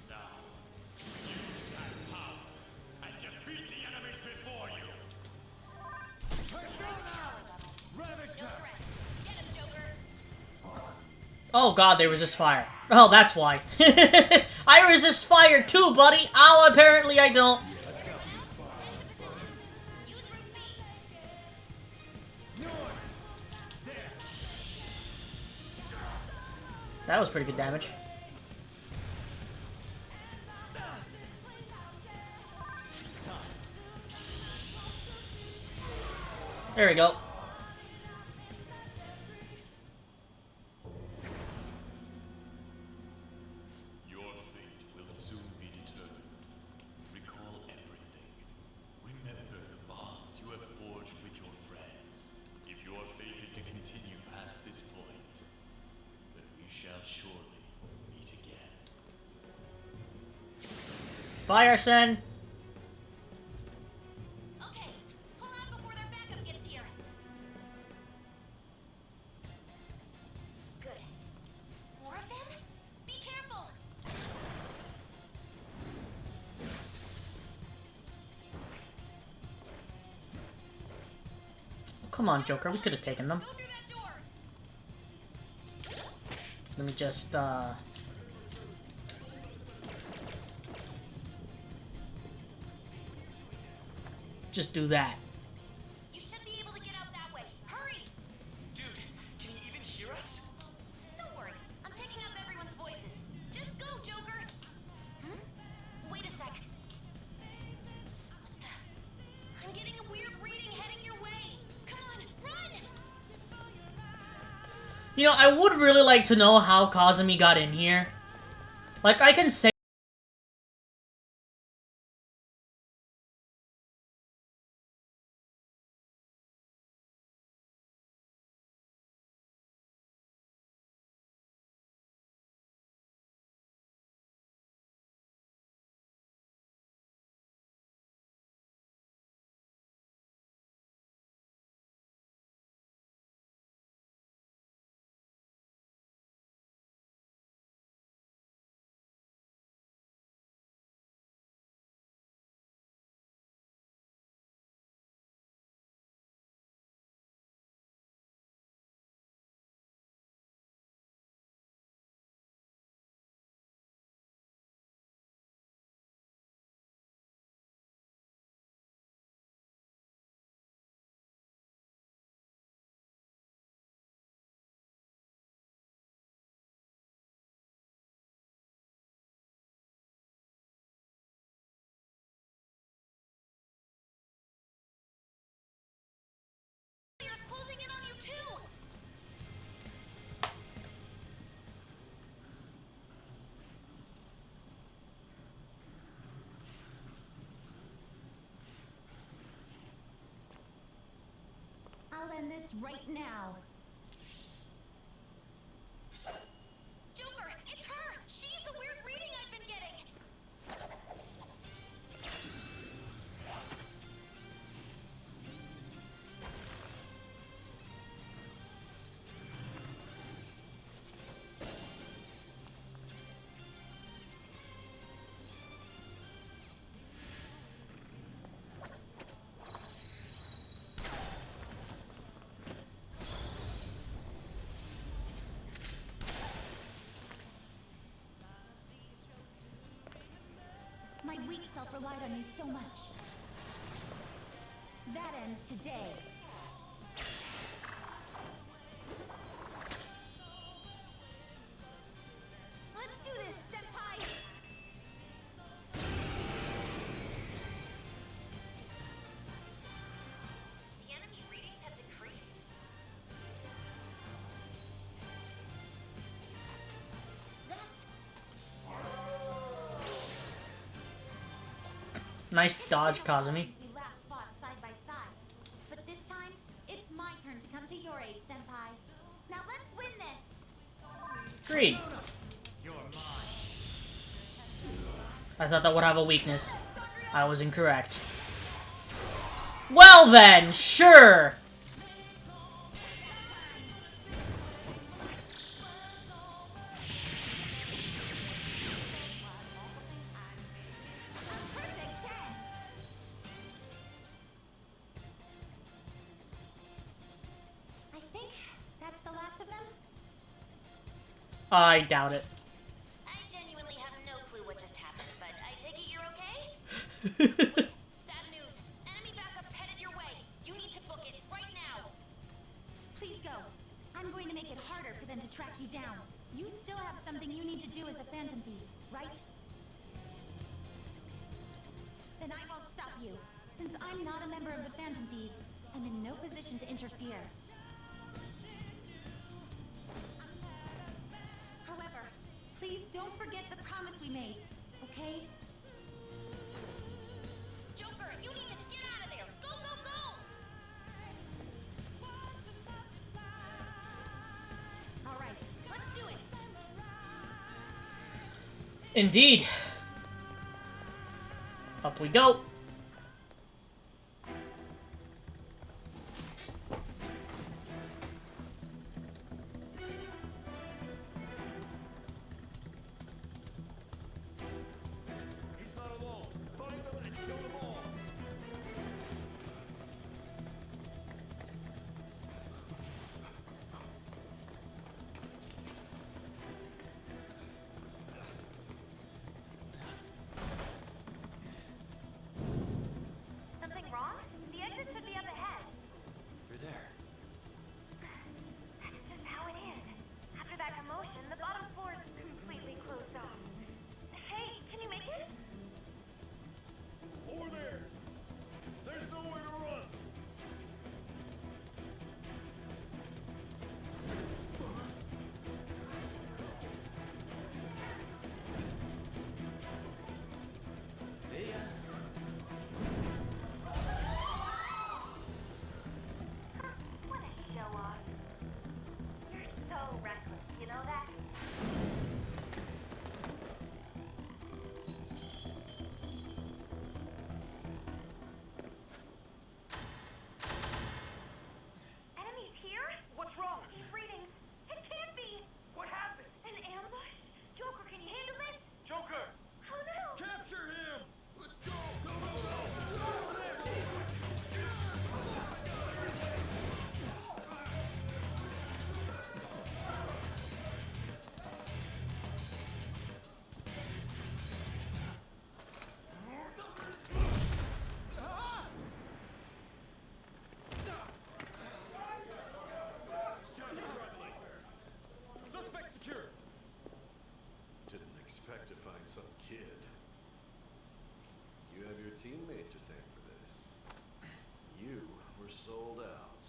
Now, use that power and defeat the enemies before you. Oh god, they resist fire. Oh, that's why. I resist fire too, buddy. Oh, apparently I don't. That was pretty good damage. There we go. Your fate will soon be determined. Recall everything. Remember the bonds you have forged with your friends. If you are fated to continue past this point, then we shall surely meet again. Bye, Arsene. Okay, pull out before their backup gets here. Good. More of them? Be careful! Come on, Joker. We could have taken them. Go through that door! Let me just, just do that. You should be able to get out that way. Hurry! Dude, can you even hear us? Don't worry, I'm picking up everyone's voices. Just go, Joker! Hmm? Wait a sec. What the? I'm getting a weird reading heading your way. Come on, run! You know, I would really like to know how Kazumi got in here. Like, I can say There's closing in on you too! I'll end this right now. Joker, it's her! She's the weird reading I've been getting! My weak self relied on you so much. That ends today. Let's do this, Senpai! The enemy readings have decreased? nice dodge, Kazumi. We last fought side by side, but this time it's Agreed. I thought that would have a weakness. I was incorrect. Well then, sure! I think that's the last of them. I doubt it. I genuinely have no clue what just happened, but I take it you're okay? Wait, bad news. Enemy backup's headed your way. You need to book it right now. Please go. I'm going to make it harder for them to track you down. You still have something you need to do as a Phantom Thief, right? Then I won't stop you. Since I'm not a member of the Phantom Thieves, I'm in no position to interfere. However, please don't forget the promise we made, okay? Joker, you need to get out of there. Go, go, go! All right, let's do it. Indeed. Up we go. He's not alone. Find them and kill them all. Something wrong? The exit should be up ahead. You're there. That's just how it is. After that commotion, the bottom floor is completely closed off. Hey, can you make it? Over there. There's nowhere to run. See ya. What a show off. You're so reckless, you know that? Enemies here? What's wrong? He's reading. It can't be. What happened? An ambush? Joker, can you handle this? Joker! Oh no! Capture him! Let's go! Go, go, go! Suspect secure! Didn't expect to find some kid. You have your teammate to thank for this. You were sold out.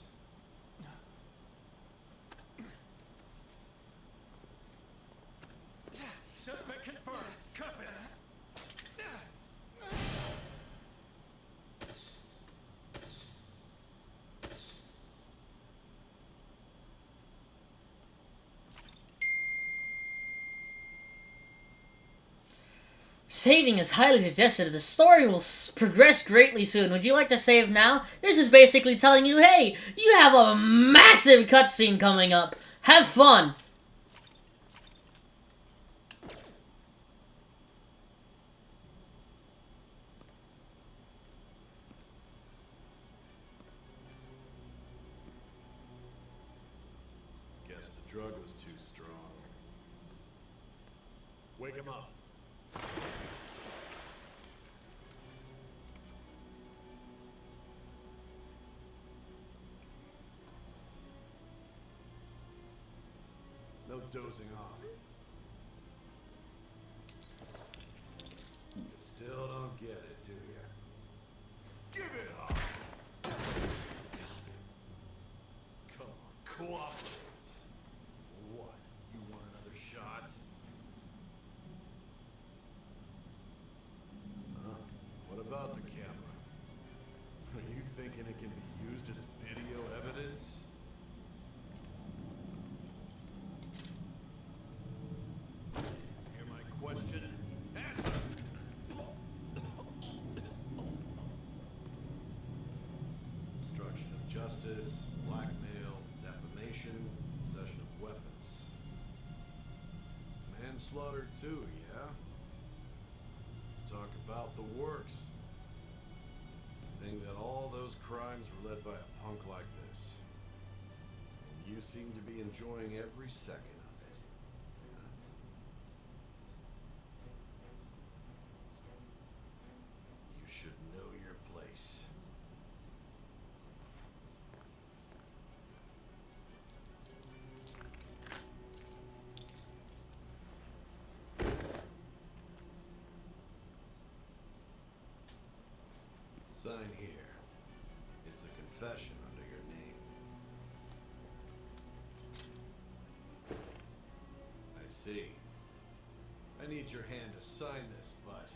Suspect confirmed. Cuff it. Saving is highly suggested. The story will progress greatly soon. Would you like to save now? This is basically telling you, hey, you have a massive cutscene coming up. Have fun. Guess the drug was too strong. Wake him up. No dozing off. You still don't get it, do you? Give it up! Come on, cooperate. What? You want another shot? What about the camera? Are you thinking it can be used as video evidence? injustice, blackmail, defamation, possession of weapons. Manslaughter too, yeah? Talk about the works. Think that all those crimes were led by a punk like this. And you seem to be enjoying every second of it. You should know your place. Sign here. It's a confession under your name. I see. I need your hand to sign this, but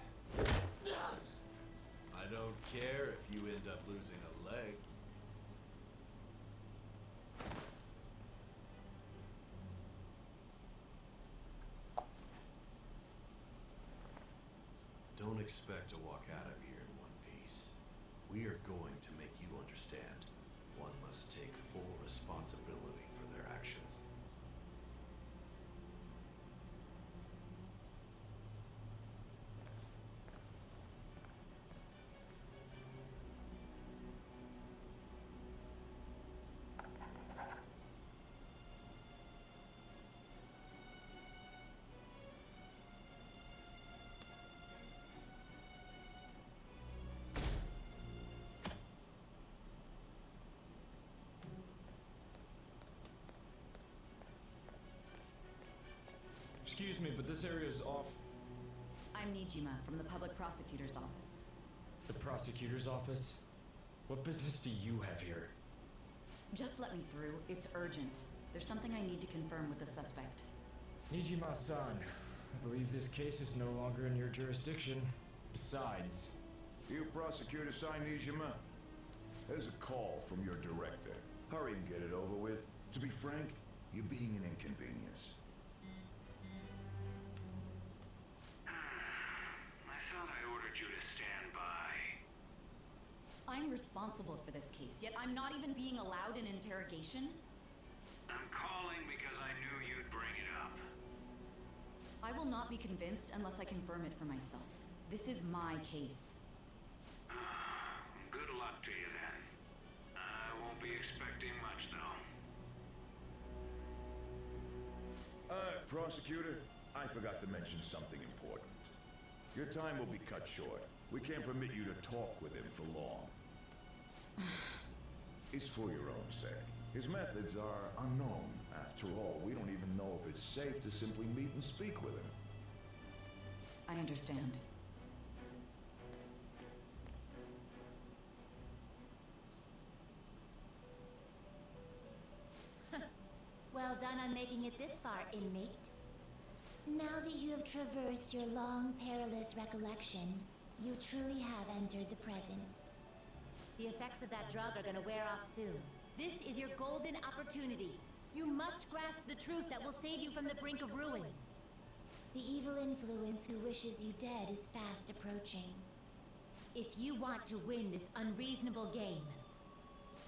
I don't care if you end up losing a leg. Don't expect to walk out of here in one piece. We are going to make you understand. One must take full responsibility for their actions. Excuse me, but this area is off. I'm Nijima from the Public Prosecutor's Office. The prosecutor's office? What business do you have here? Just let me through. It's urgent. There's something I need to confirm with the suspect. Nijima-san, I believe this case is no longer in your jurisdiction. Besides... You prosecutor sign Nijima? There's a call from your director. Hurry and get it over with. To be frank, you're being an inconvenience. I thought I ordered you to stand by. I'm responsible for this case, yet I'm not even being allowed an interrogation? I'm calling because I knew you'd bring it up. I will not be convinced unless I confirm it for myself. This is my case. Good luck to you then. I won't be expecting much though. Prosecutor, I forgot to mention something important. Your time will be cut short. We can't permit you to talk with him for long. It's for your own sake. His methods are unknown. After all, we don't even know if it's safe to simply meet and speak with him. I understand. Well done on making it this far, inmate. Now that you have traversed your long, perilous recollection, you truly have entered the present. The effects of that drug are gonna wear off soon. This is your golden opportunity. You must grasp the truth that will save you from the brink of ruin. The evil influence who wishes you dead is fast approaching. If you want to win this unreasonable game,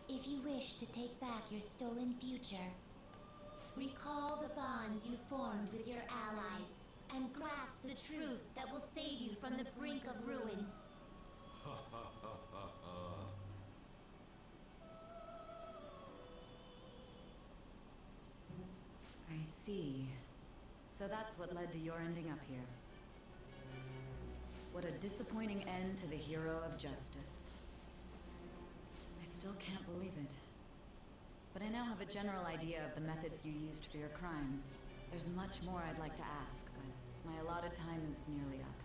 if you wish to take back your stolen future, recall the bonds you formed with your allies, and grasp the truth that will save you from the brink of ruin. I see. So that's what led to your ending up here. What a disappointing end to the hero of justice. I still can't believe it. But I now have a general idea of the methods you used for your crimes. There's much more I'd like to ask, but my allotted time is nearly up.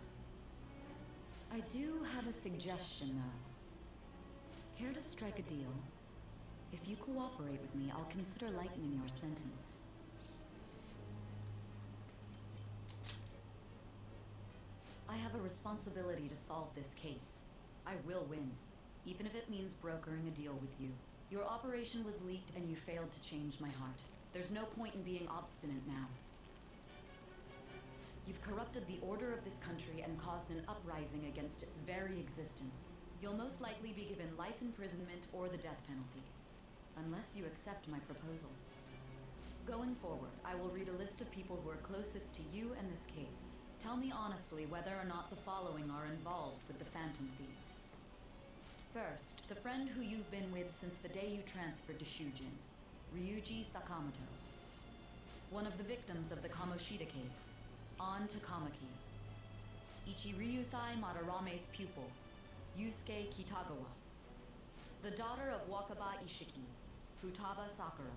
I do have a suggestion, though. Care to strike a deal? If you cooperate with me, I'll consider lightening your sentence. I have a responsibility to solve this case. I will win, even if it means brokering a deal with you. Your operation was leaked and you failed to change my heart. There's no point in being obstinate now. You've corrupted the order of this country and caused an uprising against its very existence. You'll most likely be given life imprisonment or the death penalty. unless you accept my proposal. Going forward, I will read a list of people who are closest to you and this case. Tell me honestly whether or not the following are involved with the Phantom Thieves. First, the friend who you've been with since the day you transferred to Shujin, Ryuji Sakamoto. One of the victims of the Kamoshida case, An Takamaki. Ichiryusai Madarame's pupil, Yusuke Kitagawa. The daughter of Wakaba Ishiki, Futaba Sakura.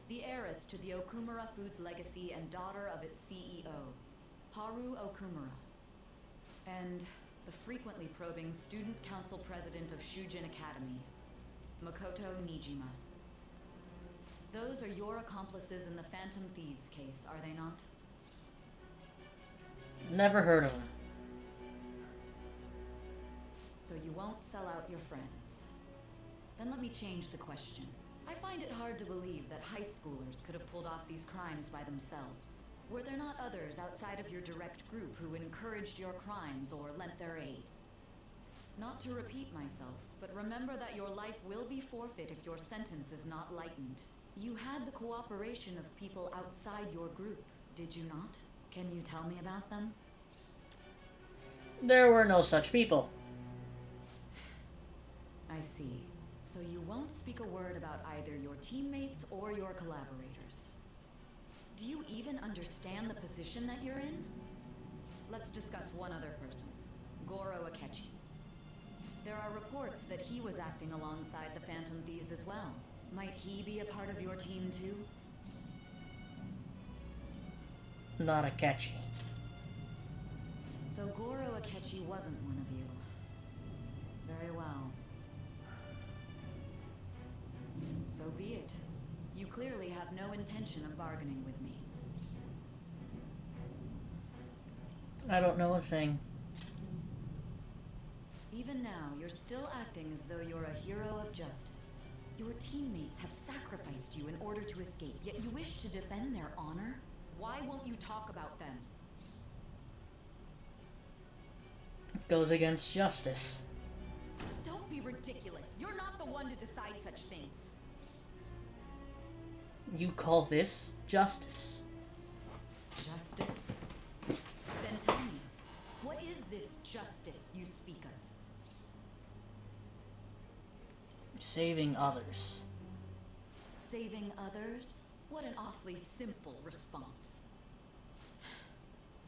The heiress to the Okumura Foods legacy and daughter of its CEO, Haru Okumura. And the frequently probing student council president of Shujin Academy, Makoto Nijima. Those are your accomplices in the Phantom Thieves case, are they not? Never heard of him. So you won't sell out your friends. Then let me change the question. I find it hard to believe that high schoolers could have pulled off these crimes by themselves. Were there not others outside of your direct group who encouraged your crimes or lent their aid? Not to repeat myself, but remember that your life will be forfeit if your sentence is not lightened. You had the cooperation of people outside your group, did you not? Can you tell me about them? There were no such people. I see. So you won't speak a word about either your teammates or your collaborators. Do you even understand the position that you're in? Let's discuss one other person, Goro Akechi. There are reports that he was acting alongside the Phantom Thieves as well. Might he be a part of your team too? Not Akechi. So Goro Akechi wasn't one of you. Very well. So be it. You clearly have no intention of bargaining with me. I don't know a thing. Even now, you're still acting as though you're a hero of justice. Your teammates have sacrificed you in order to escape, yet you wish to defend their honor? Why won't you talk about them? It goes against justice. Don't be ridiculous. You're not the one to decide such things. You call this justice? Justice? Then tell me, what is this justice you speak of? Saving others. Saving others? What an awfully simple response.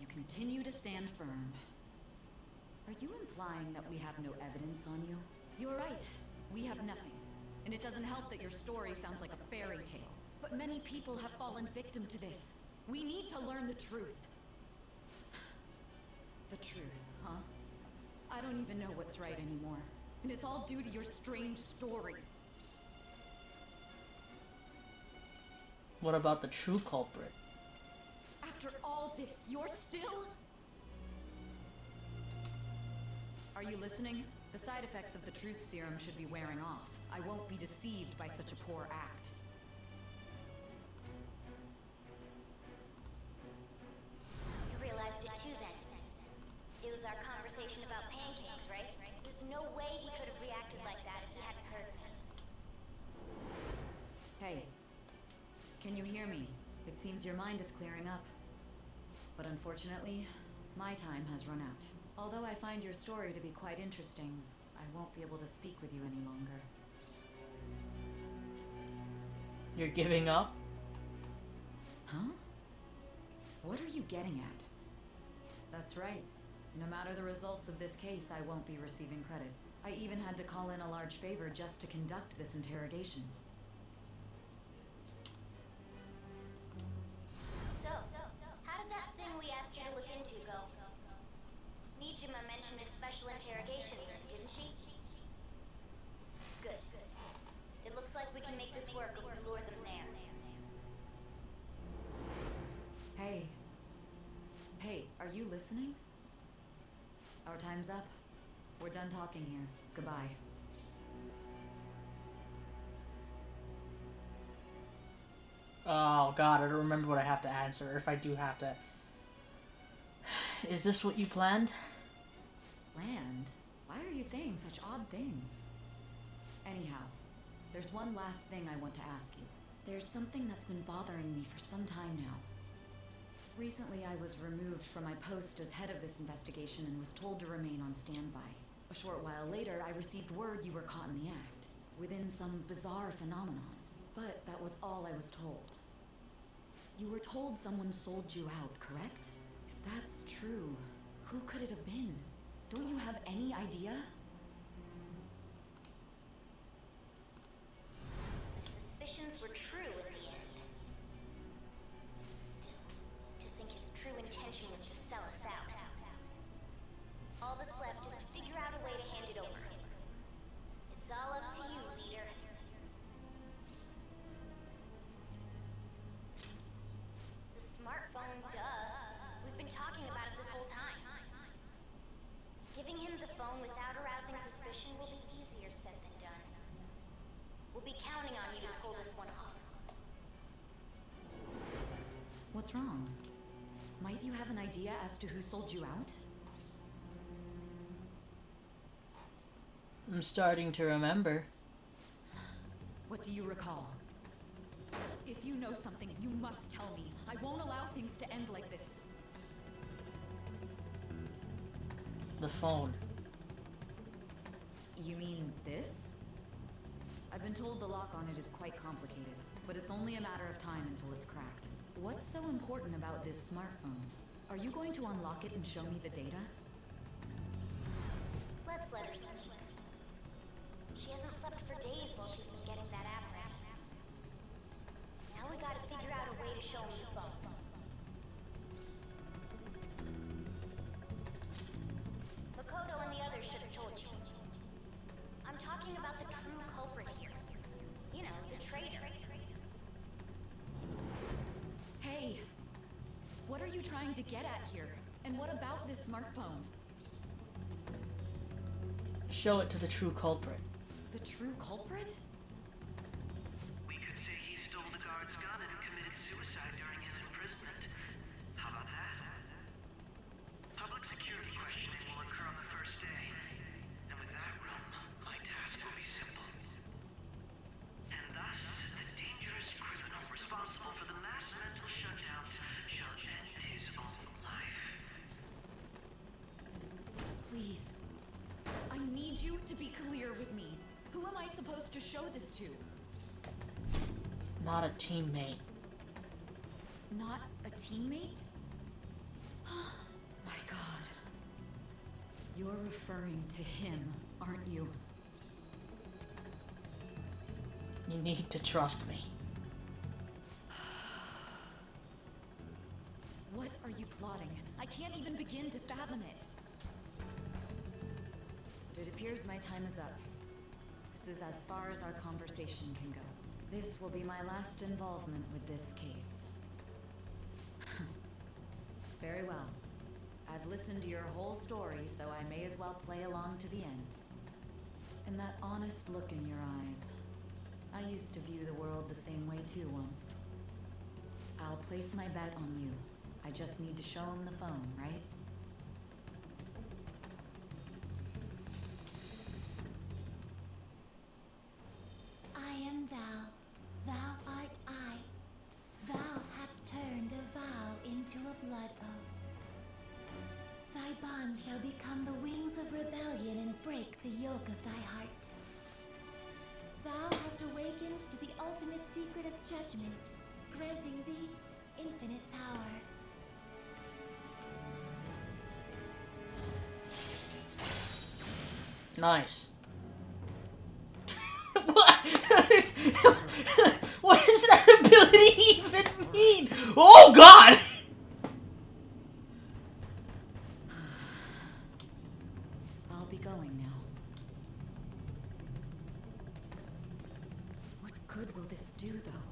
You continue to stand firm. Are you implying that we have no evidence on you? You're right. We have nothing. And it doesn't help that your story sounds like a fairy tale. But many people have fallen victim to this. We need to learn the truth. The truth, huh? I don't even know what's right anymore. And it's all due to your strange story. What about the true culprit? After all this, you're still... Are you listening? The side effects of the truth serum should be wearing off. I won't be deceived by such a poor act. You realized it too then. It was our conversation about pancakes, right? There's no way he could have reacted like that if he hadn't heard me. Hey, can you hear me? It seems your mind is clearing up. But unfortunately, my time has run out. Although I find your story to be quite interesting, I won't be able to speak with you any longer. You're giving up? Huh? What are you getting at? That's right. No matter the results of this case, I won't be receiving credit. I even had to call in a large favor just to conduct this interrogation. So, how did that thing we asked you to look into go? Nijima mentioned a special interrogation room, didn't she? Good. It looks like we can make this work if we lure them there. Hey. Hey, are you listening? Our time's up. We're done talking here. Goodbye. Oh god, I don't remember what I have to answer, if I do have to. Is this what you planned? Planned? Why are you saying such odd things? Anyhow, there's one last thing I want to ask you. There's something that's been bothering me for some time now. Recently, I was removed from my post as head of this investigation and was told to remain on standby. A short while later, I received word you were caught in the act, within some bizarre phenomenon. But that was all I was told. You were told someone sold you out, correct? If that's true, who could it have been? Don't you have any idea? The suspicions were true in the end. Still, to think his true intention was to sell us out. All that's left is to figure out a way to hand it over. It's all up to you, leader. The smartphone, duh. We've been talking about it this whole time. Giving him the phone without arousing suspicion will be easier said than done. We'll be counting on you to pull this one off. What's wrong? Might you have an idea as to who sold you out? I'm starting to remember. What do you recall? If you know something, you must tell me. I won't allow things to end like this. The phone. You mean this? I've been told the lock on it is quite complicated, but it's only a matter of time until it's cracked. What's so important about this smartphone? Are you going to unlock it and show me the data? Let's let her sleep. She hasn't slept for days while she's been getting that app ready. Now we gotta figure out a way to show him the phone. Makoto and the others should have told you. I'm talking about the true culprit here. You know, the traitor. Hey! What are you trying to get at here? And what about this smartphone? Show it to the true culprit. The true culprit? We could say he stole the guard's gun and committed suicide during his imprisonment. How about that? Public security questioning will occur on the first day. And with that room, my task will be simple. And thus, the dangerous criminal responsible for the mass mental shutdowns shall end his own life. Please. I need you to be clear with me. Who am I supposed to show this to? Not a teammate. Not a teammate? My God. You're referring to him, aren't you? You need to trust me. What are you plotting? I can't even begin to fathom it. It appears my time is up. This is as far as our conversation can go. This will be my last involvement with this case. Very well. I've listened to your whole story, so I may as well play along to the end. And that honest look in your eyes. I used to view the world the same way too once. I'll place my bet on you. I just need to show him the phone, right? I am thou, thou art I. Thou hast turned a vow into a blood oath. Thy bond shall become the wings of rebellion and break the yoke of thy heart. Thou hast awakened to the ultimate secret of judgment, granting thee infinite power. Nice. What? What does that ability even mean? Oh God! I'll be going now. What good will this do, though?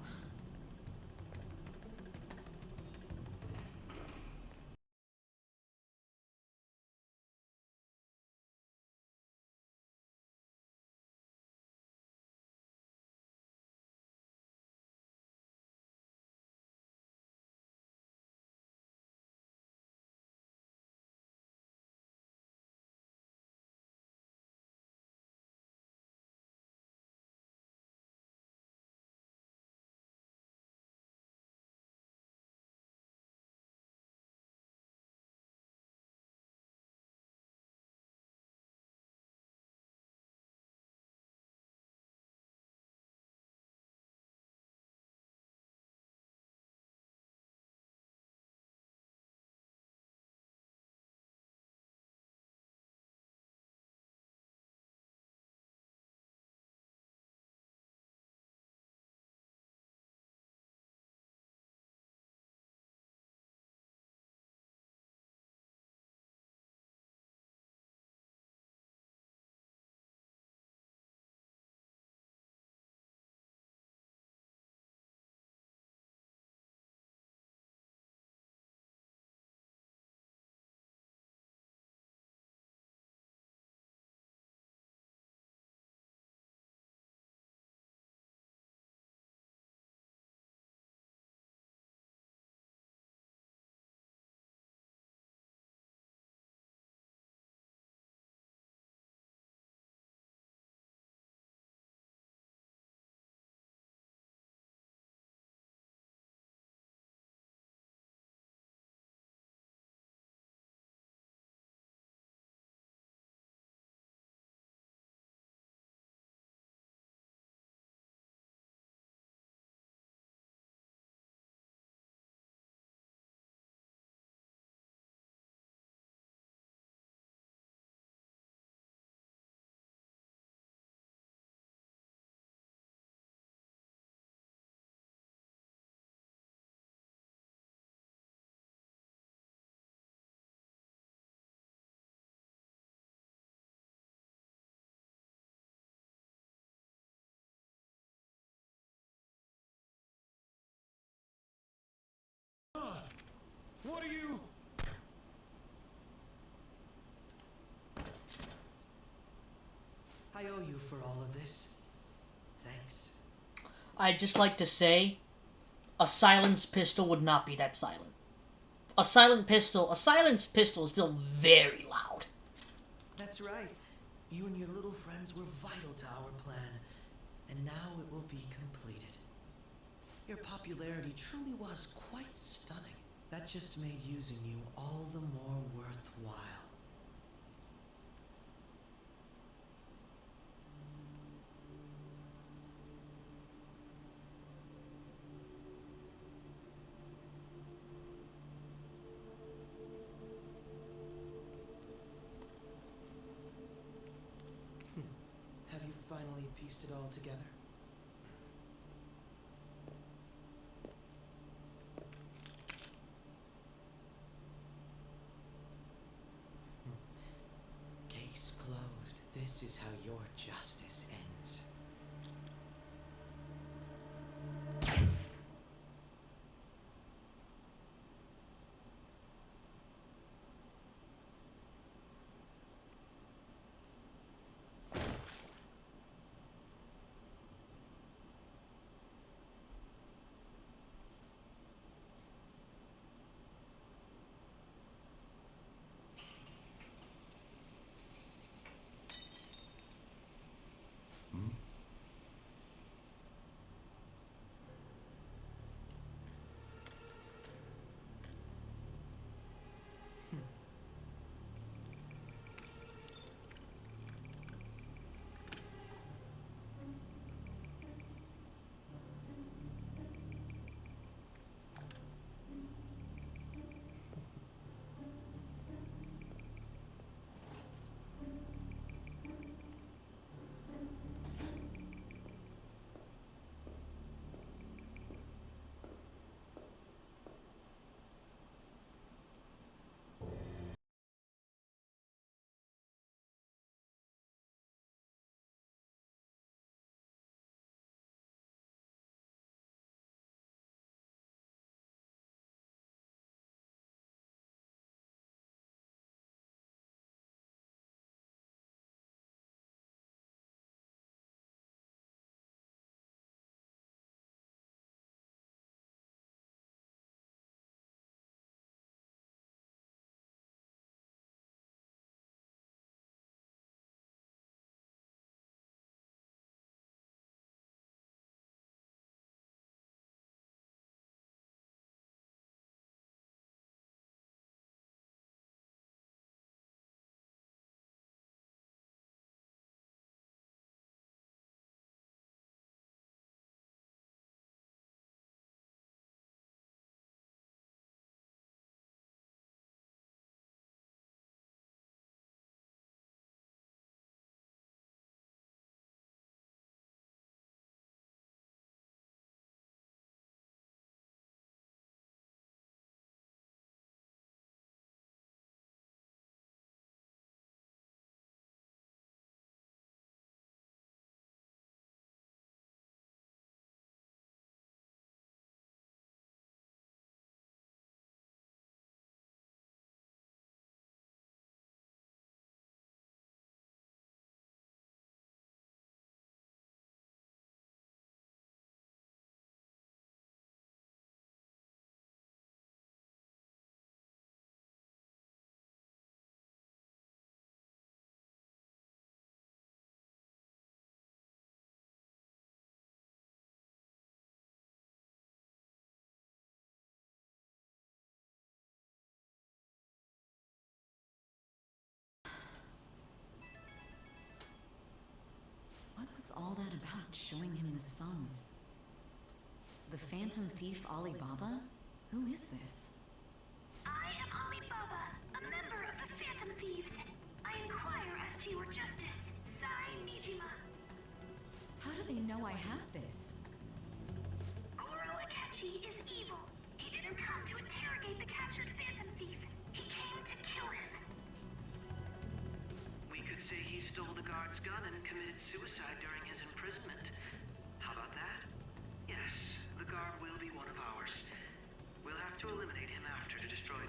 What are you? I owe you for all of this. Thanks. I'd just like to say, a silenced pistol would not be that silent. A silenced pistol is still very loud. That's right. You and your little friends were vital to our plan, and now it will be completed. Your popularity truly was quite stunning. That just made using you all the more worthwhile. Have you finally pieced it all together? Case closed. This is how your justice ends. What was all that about, showing him this phone? The Phantom Thief Alibaba? Who is this? I am Alibaba, a member of the Phantom Thieves. I inquire as to your justice. Sai Nijima. How do they know I have this? Goro Akechi is evil. He didn't come to interrogate the captured Phantom Thief. He came to kill him. We could say he stole the guard's gun and committed suicide during his imprisonment. How about that? Yes, the guard will be one of ours. We'll have to eliminate him after to destroy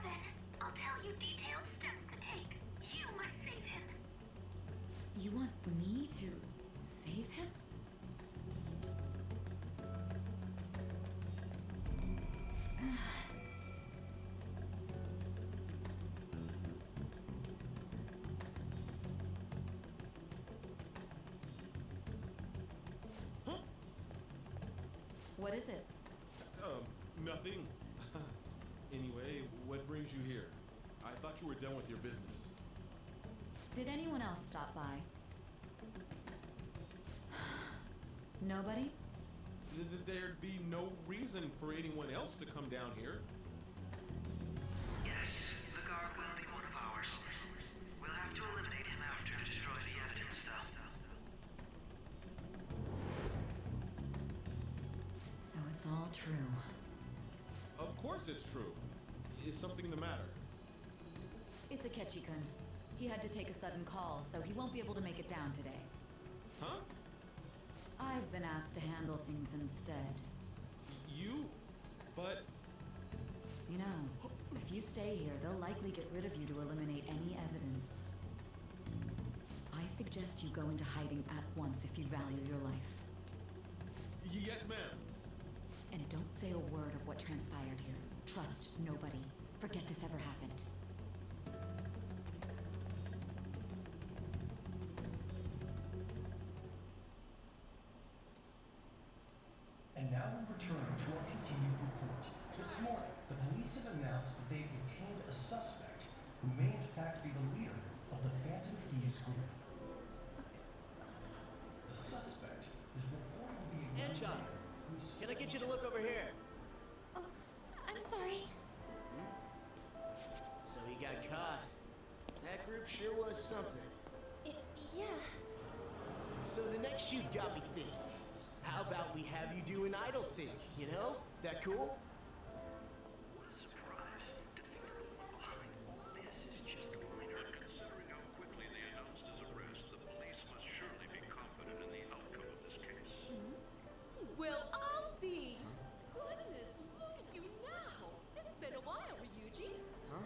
then, I'll tell you detailed steps to take. You must save him. You want me to save him? What is it? Nothing. Anyway, what brings you here? I thought you were done with your business. Did anyone else stop by? Nobody? There'd be no reason for anyone else to come down here. Yes, the guard will be one of ours. We'll have to eliminate him after to destroy the evidence, though. So it's all true. Of course it's true. Is something the matter? It's Akechi-kun. He had to take a sudden call, so he won't be able to make it down today. Huh? I've been asked to handle things instead. You? But... You know, if you stay here, they'll likely get rid of you to eliminate any evidence. I suggest you go into hiding at once if you value your life. Yes, ma'am. And don't say a word of what transpired here. Trust nobody. Forget this ever happened. And now we return to our continued report. This morning, the police have announced that they've detained a suspect who may in fact be the leader of the Phantom Thieves group. The suspect is reported to be a young Anton, man who's... can I get you to look over here? Oh, I'm sorry. So he got caught. That group sure was something. Yeah. So the next shoot got me thinking. How about we have you do an idle thing, you know? That cool? What a surprise. To think of behind all this is just minor. Considering how quickly they announced his arrest, the police must surely be confident in the outcome of this case. Well, I'll be. Goodness, look at you now. It's been a while, Ryuji. Huh?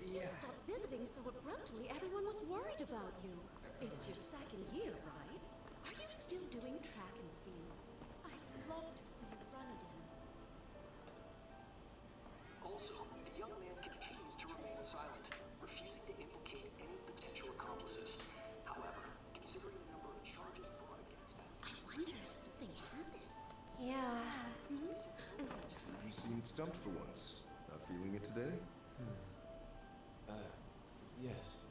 You stopped visiting so abruptly, everyone was worried about you. It's your second year, right? Are you still doing track and field? I'd love to see you run again. Also, the young man continues to remain silent, refusing to implicate any potential accomplices. However, considering the number of charges brought against him... I wonder if something happened. Yeah. You seem stumped for once. Not feeling it today? Yes.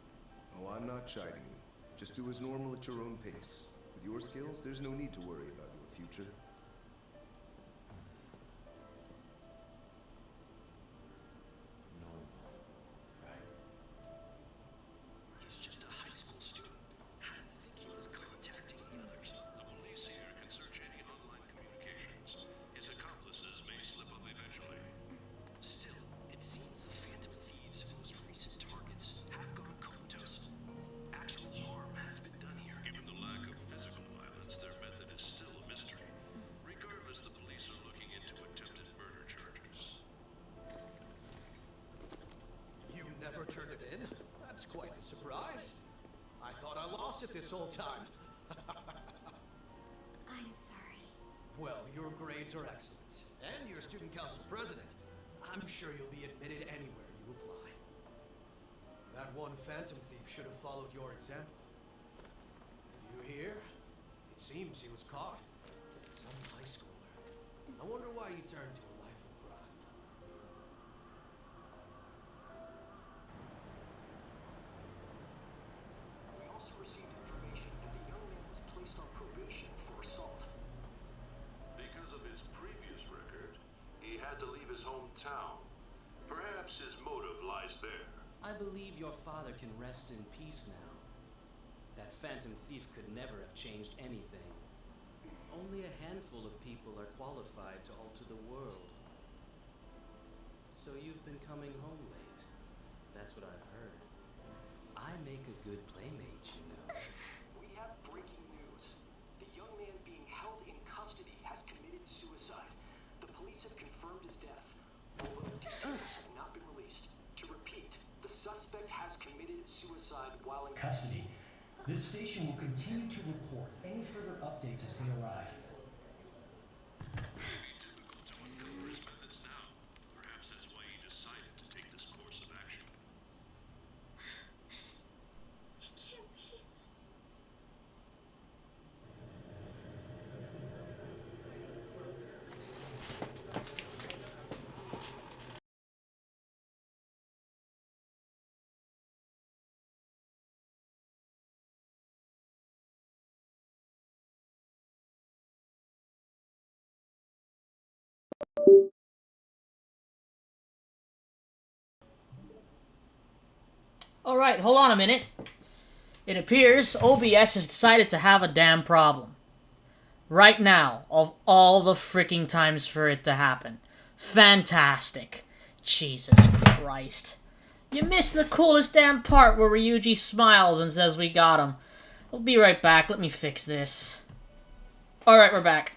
Oh, I'm not chiding you. Just do as normal at your own pace. With your skills, there's no need to worry about your future. Normal. Right. He's just a high school student. I didn't think he was contacting the others. The police here can search any online communications. His accomplices may slip up eventually. Still, it seems the Phantom Thieves' most recent targets have gone comatose. Actual harm has been done here. Given the lack of physical violence, their method is still a mystery. Regardless, the police are looking into attempted murder charges. You never turned it in? That's quite the surprise. I thought I lost it this whole time. I'm sorry. Well, your grades are excellent. And you're student council president. I'm sure you'll be admitted anywhere you apply. That one Phantom Thief should have followed your example. You hear? It seems he was caught. Some high schooler. I wonder why he turned to a life of crime. We also received information that the young man was placed on probation for assault. Because of his previous record, he had to leave his hometown. Perhaps his motive lies there. I believe your father can rest in peace now. That Phantom Thief could never have changed anything. Only a handful of people are qualified to alter the world. So you've been coming home late. That's what I've heard. I make a good playmate, you know. We have breaking news. The young man being held in custody has committed suicide. The police have confirmed his death, although details have not been released. custody. This station will continue to report any further updates as they arrive. Difficult to uncover his methods now. Perhaps that's why he decided to take this course of action. It can't be. Alright, hold on a minute. It appears OBS has decided to have a damn problem. Right now, of all the freaking times for it to happen. Fantastic. Jesus Christ. You missed the coolest damn part where Ryuji smiles and says we got him. I'll be right back. Let me fix this. Alright, we're back.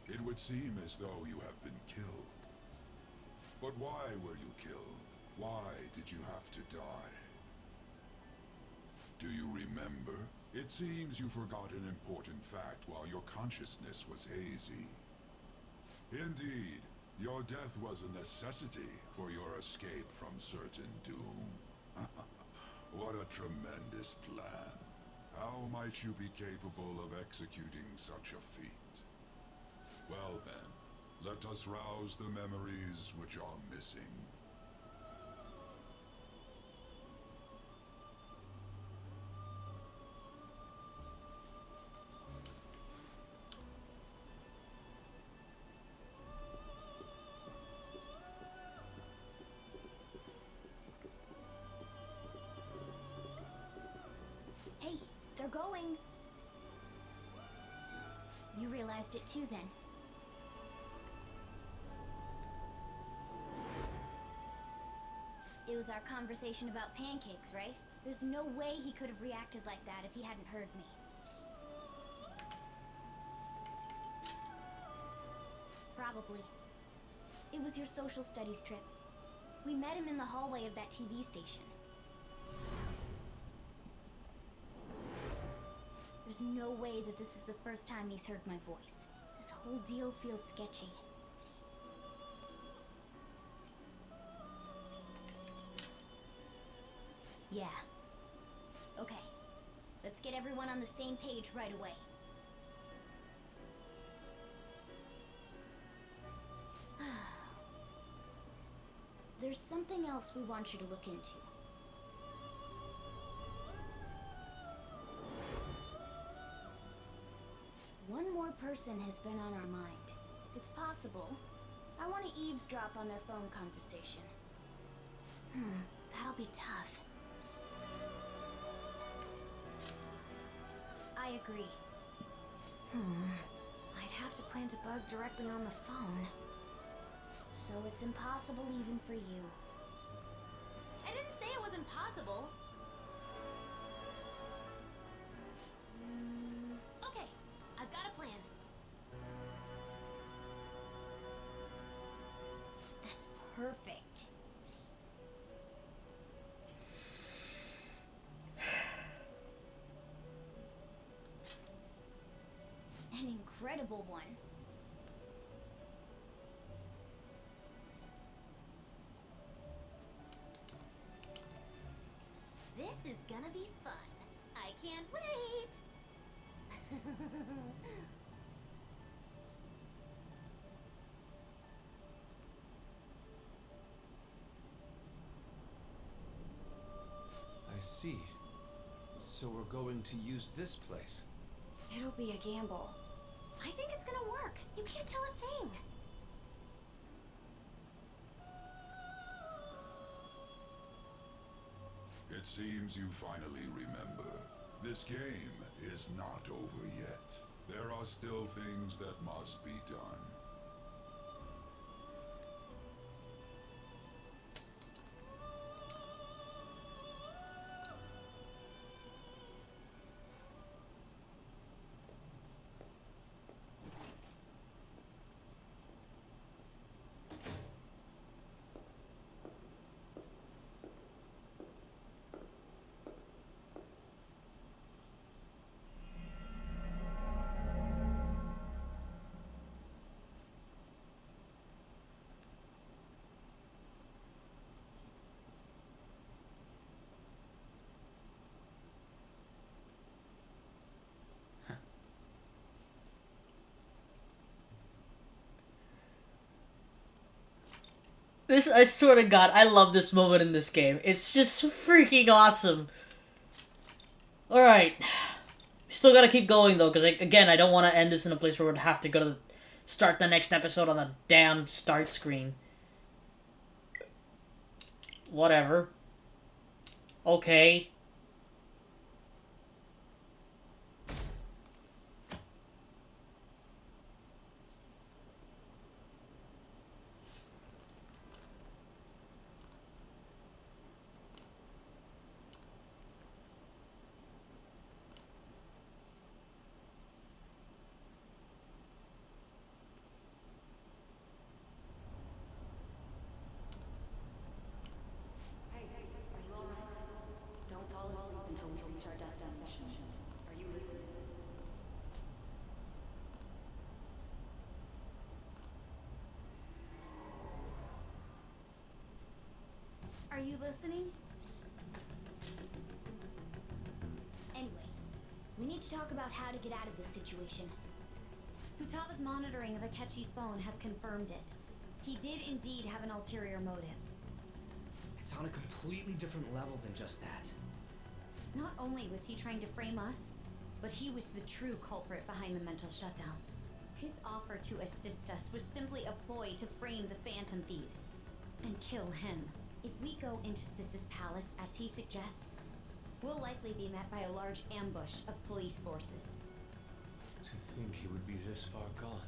It would seem as though you have been killed. But why were you killed? Why did you have to die? Do you remember? It seems you forgot an important fact while your consciousness was hazy. Indeed, your death was a necessity for your escape from certain doom. What a tremendous plan. How might you be capable of executing such a feat? Well then, let us rouse the memories which are missing. Hey, they're going. You realized it too, then? It was our conversation about pancakes, right? There's no way he could have reacted like that if he hadn't heard me. Probably. It was your social studies trip. We met him in the hallway of that TV station. There's no way that this is the first time he's heard my voice. This whole deal feels sketchy. Yeah. Okay. Let's get everyone on the same page right away. There's something else we want you to look into. One more person has been on our mind. If it's possible, I want to eavesdrop on their phone conversation. That'll be tough. I agree. I'd have to plant a bug directly on the phone. So it's impossible even for you. I didn't say it was impossible. Okay, I've got a plan. That's perfect. An incredible one. This is gonna be fun. I can't wait. I see. So we're going to use this place. It'll be a gamble. I think it's gonna work. You can't tell a thing. It seems you finally remember. This game is not over yet. There are still things that must be done. This, I swear to God, I love this moment in this game. It's just freaking awesome. Alright. Still gotta keep going, though, because, again, I don't want to end this in a place where we'd have to go to start the next episode on the damn start screen. Whatever. Okay. Hey, are you alright? Don't fall asleep until we reach our destination. Are you listening? Are you listening? Anyway, we need to talk about how to get out of this situation. Futaba's monitoring of Akechi's phone has confirmed it. He did indeed have an ulterior motive. It's on a completely different level than just that. Not only was he trying to frame us, but he was the true culprit behind the mental shutdowns. His offer to assist us was simply a ploy to frame the Phantom Thieves and kill him. If we go into Sis's palace as he suggests, we'll likely be met by a large ambush of police forces. To think he would be this far gone.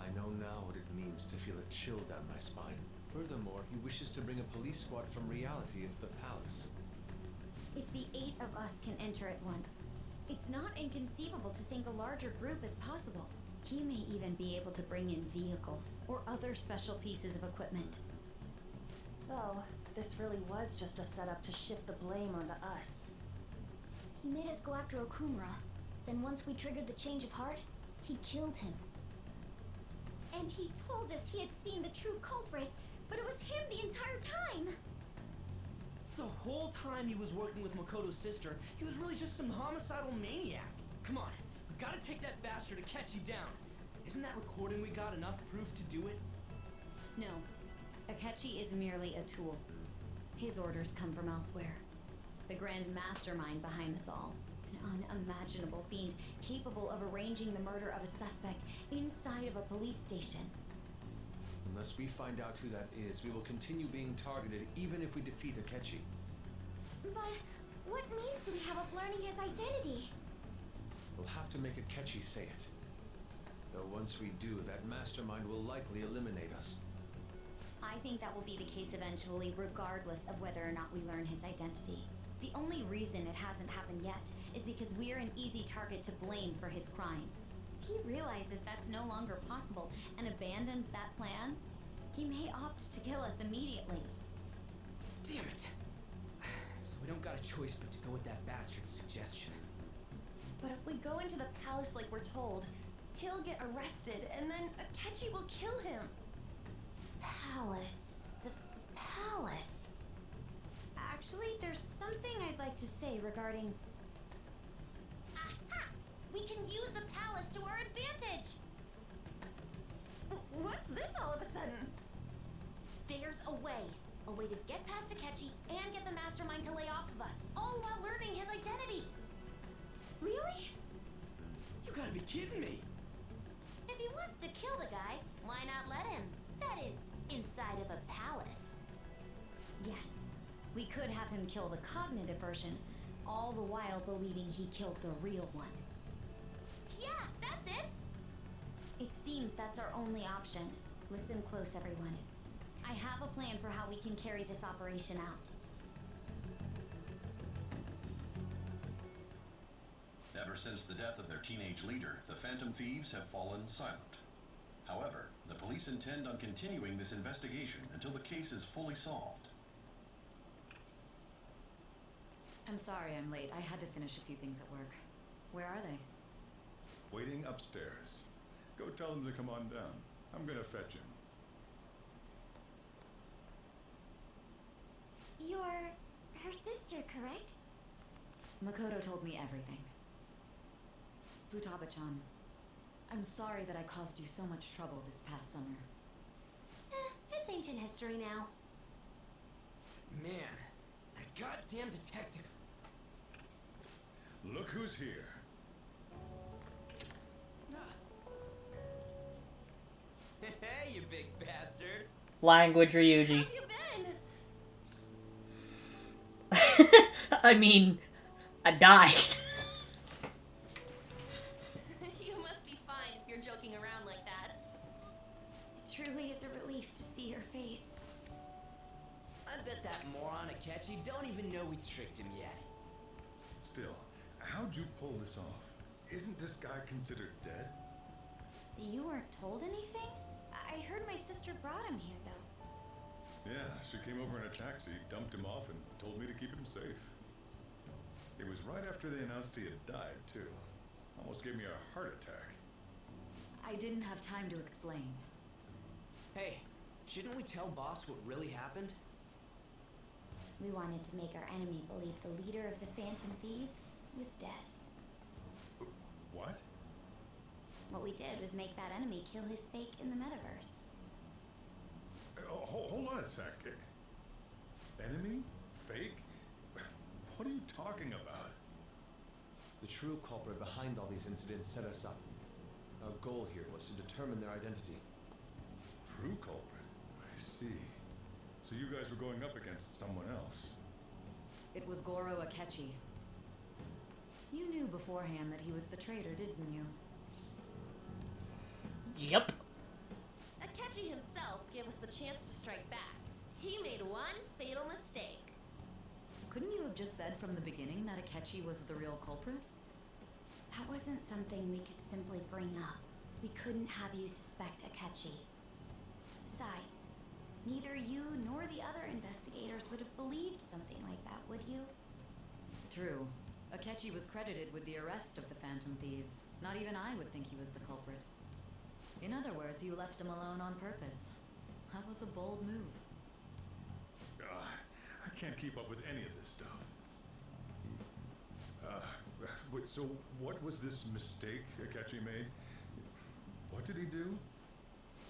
I know now what it means to feel a chill down my spine. Furthermore, he wishes to bring a police squad from reality into the palace. If the 8 of us can enter at once, it's not inconceivable to think a larger group is possible. He may even be able to bring in vehicles or other special pieces of equipment. So, this really was just a setup to shift the blame onto us. He made us go after Okumura. Then once we triggered the change of heart, he killed him. And he told us he had seen the true culprit, but it was him the entire time! The whole time he was working with Makoto's sister, he was really just some homicidal maniac. Come on, we gotta take that bastard Akechi down. Isn't that recording we got enough proof to do it? No. Akechi is merely a tool. His orders come from elsewhere. The grand mastermind behind this all. An unimaginable fiend capable of arranging the murder of a suspect inside of a police station. Unless we find out who that is, we will continue being targeted even if we defeat Akechi. But what means do we have of learning his identity? We'll have to make Akechi say it. Though once we do, that mastermind will likely eliminate us. I think that will be the case eventually, regardless of whether or not we learn his identity. The only reason it hasn't happened yet is because we're an easy target to blame for his crimes. He realizes that's no longer possible and abandons that plan. He may opt to kill us immediately. Damn it! So we don't got a choice but to go with that bastard's suggestion. But if we go into the palace like we're told, he'll get arrested and then Akechi will kill him. Palace. The palace. Actually, there's something I'd like to say regarding... Aha! We can use the palace to our advantage! What's this all of a sudden? There's a way. A way to get past Akechi and get the mastermind to lay off of us, all while learning his identity. Really? You gotta be kidding me! If he wants to kill the guy, why not let him? That is, inside of a palace. Yes, we could have him kill the cognitive version, all the while believing he killed the real one. Yeah, that's it! It seems that's our only option. Listen close, everyone. I have a plan for how we can carry this operation out. Ever since the death of their teenage leader, the Phantom Thieves have fallen silent. However, the police intend on continuing this investigation until the case is fully solved. I'm sorry I'm late. I had to finish a few things at work. Where are they? Waiting upstairs. Go tell them to come on down. I'm gonna fetch him. You're her sister, correct? Makoto told me everything. Futaba-chan, I'm sorry that I caused you so much trouble this past summer. It's ancient history now. Man, that goddamn detective. Look who's here. Hey, you big bastard. Language Ryuji. How you been? I mean, I died. You must be fine if you're joking around like that. It truly is a relief to see your face. I bet that moron Akechi don't even know we tricked him yet. Still, how'd you pull this off? Isn't this guy considered dead? You weren't told anything? I heard my sister brought him here, though. Yeah, she came over in a taxi, dumped him off, and told me to keep him safe. It was right after they announced he had died, too. Almost gave me a heart attack. I didn't have time to explain. Hey, shouldn't we tell boss what really happened? We wanted to make our enemy believe the leader of the Phantom Thieves was dead. What? What we did was make that enemy kill his fake in the metaverse. Hold on a sec. Enemy? Fake? What are you talking about? The true culprit behind all these incidents set us up. Our goal here was to determine their identity. True culprit? I see. So you guys were going up against someone else. It was Goro Akechi. You knew beforehand that he was the traitor, didn't you? Yep. Akechi himself gave us the chance to strike back. He made one fatal mistake. Couldn't you have just said from the beginning that Akechi was the real culprit? That wasn't something we could simply bring up. We couldn't have you suspect Akechi. Besides, neither you nor the other investigators would have believed something like that, would you? True. Akechi was credited with the arrest of the Phantom Thieves. Not even I would think he was the culprit. In other words, you left him alone on purpose. That was a bold move. I can't keep up with any of this stuff. Wait, so what was this mistake Akechi made? What did he do?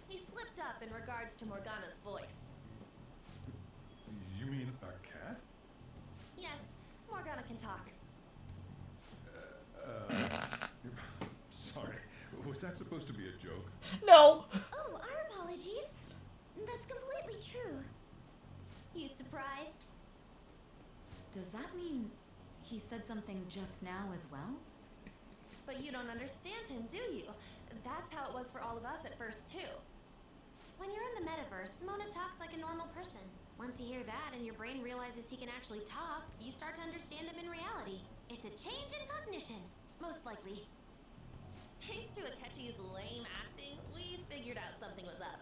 He slipped up in regards to Morgana's voice. You mean a cat? Yes, Morgana can talk. Sorry. Was that supposed to be a joke? No. Oh, our apologies. That's completely true. You surprised? Does that mean he said something just now as well? But you don't understand him, do you? That's how it was for all of us at first, too. When you're in the metaverse, Mona talks like a normal person. Once you hear that and your brain realizes he can actually talk, you start to understand him in reality. It's a change in cognition, most likely. Thanks to Akechi's lame acting, we figured out something was up.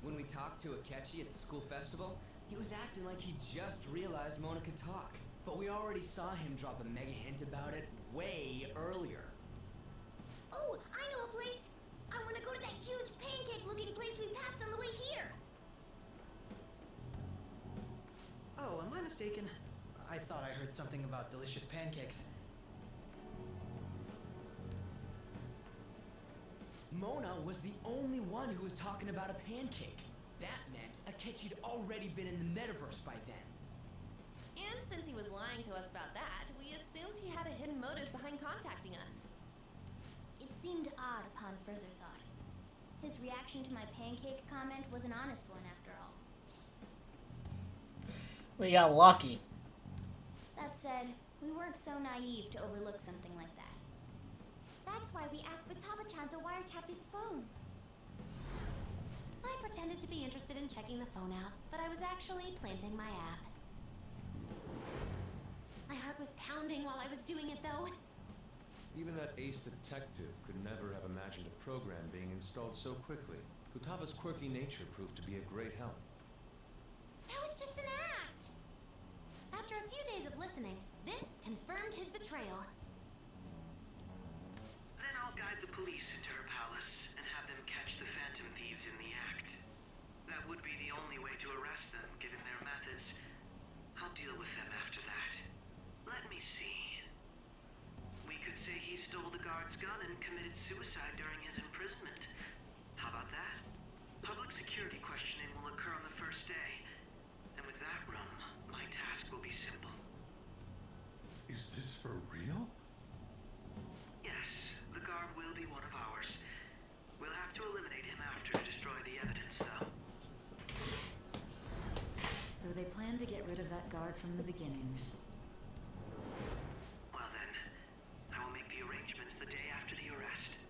When we talked to Akechi at the school festival, he was acting like he just realized Mona could talk. But we already saw him drop a mega hint about it way earlier. Oh, I know a place! I want to go to that huge pancake-looking place we passed on the way here! Oh, am I mistaken? I thought I heard something about delicious pancakes. Mona was the only one who was talking about a pancake. That meant Akechi'd already been in the metaverse by then. And since he was lying to us about that, we assumed he had a hidden motive behind contacting us. It seemed odd upon further thought. His reaction to my pancake comment was an honest one after all. We got lucky. That said, we weren't so naive to overlook something like that. That's why we asked Futaba-chan to wiretap his phone. I pretended to be interested in checking the phone out, but I was actually planting my app. My heart was pounding while I was doing it, though. Even that ace detective could never have imagined a program being installed so quickly. Futaba's quirky nature proved to be a great help. That was just an act! After a few days of listening, this confirmed his betrayal. Then I'll guide the police into her palace and have them catch the Phantom Thieves in the act. That would be the only way to arrest them, given their methods. I'll deal with them after that. Let me see. We could say he stole the guard's gun and committed suicide during his imprisonment. Is this for real? Yes, the guard will be one of ours. We'll have to eliminate him after to destroy the evidence, though. So they plan to get rid of that guard from the beginning. Well then, I will make the arrangements the day after the arrest.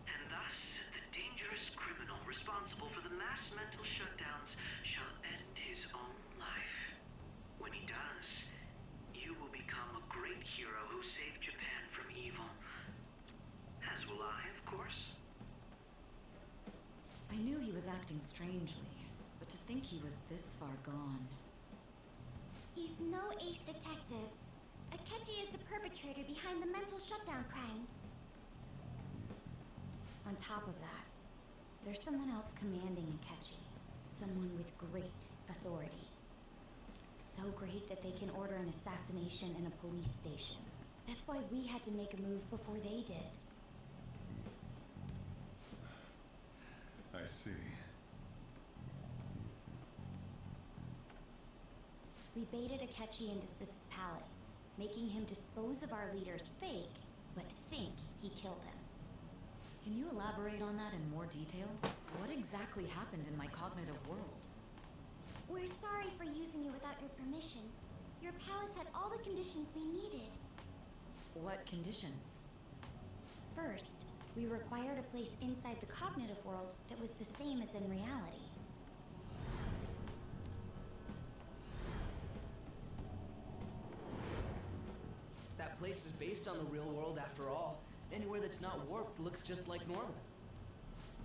And thus, the dangerous criminal responsible for the mass mental shutdowns shall end his own life. When he does, you will become a great hero who saved Japan from evil. As will I, of course. I knew he was acting strangely, but to think he was this far gone. He's no ace detective. Akechi is the perpetrator behind the mental shutdown crimes. On top of that, there's someone else commanding Akechi. Someone with great authority. So great that they can order an assassination in a police station. That's why we had to make a move before they did. I see. We baited Akechi into Sis's palace, making him dispose of our leader's fake, but think he killed him. Can you elaborate on that in more detail? What exactly happened in my cognitive world? We're sorry for using you without your permission. Your palace had all the conditions we needed. What conditions? First, we required a place inside the cognitive world that was the same as in reality. That place is based on the real world after all. Anywhere that's not warped looks just like normal.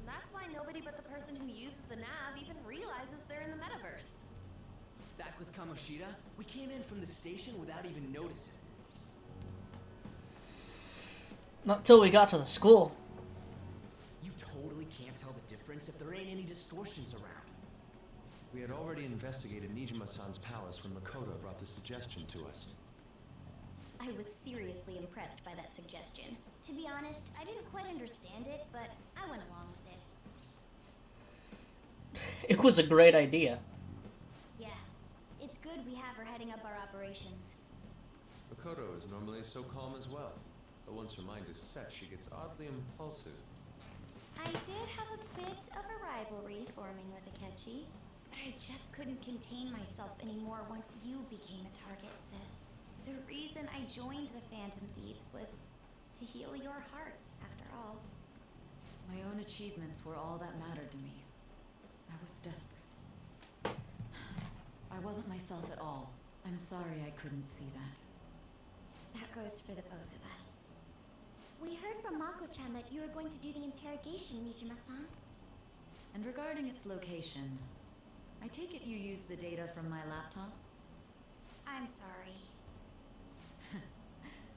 That's why nobody but the person who uses the nav even realizes they're in the metaverse. Back with Kamoshida, we came in from the station without even noticing. Not till we got to the school. You totally can't tell the difference if there ain't any distortions around. We had already investigated Nijima-san's palace when Makoto brought the suggestion to us. I was seriously impressed by that suggestion. To be honest, I didn't quite understand it, but I went along with it. It was a great idea. Yeah, it's good we have her heading up our operations. Makoto is normally so calm as well, but once her mind is set, she gets oddly impulsive. I did have a bit of a rivalry forming with Akechi, but I just couldn't contain myself anymore once you became a target, sis. The reason I joined the Phantom Thieves was to heal your heart, after all. My own achievements were all that mattered to me. I was desperate. I wasn't myself at all. I'm sorry I couldn't see that. That goes for the both of us. We heard from Mako-chan that you were going to do the interrogation, Nijima-san. And regarding its location, I take it you used the data from my laptop? I'm sorry.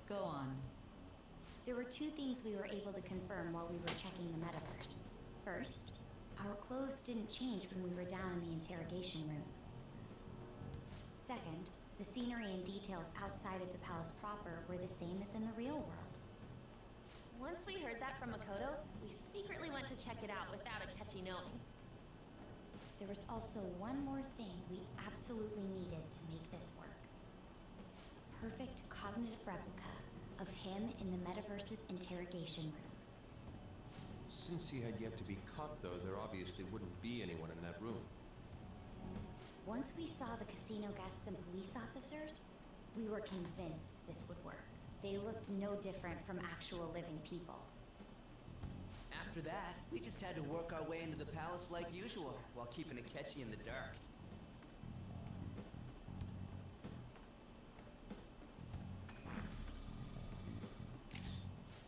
Go on. There were two things we were able to confirm while we were checking the metaverse. First, our clothes didn't change when we were down in the interrogation room. Second, the scenery and details outside of the palace proper were the same as in the real world. Once we heard that from Makoto, we secretly went to check it out without Akechi knowing. There was also one more thing we absolutely needed to make this work. A perfect cognitive replica of him in the metaverse's interrogation room. Since he had yet to be caught, though, there obviously wouldn't be anyone in that room. Once we saw the casino guests and police officers, we were convinced this would work. They looked no different from actual living people. After that, we just had to work our way into the palace like usual, while keeping Akechi in the dark.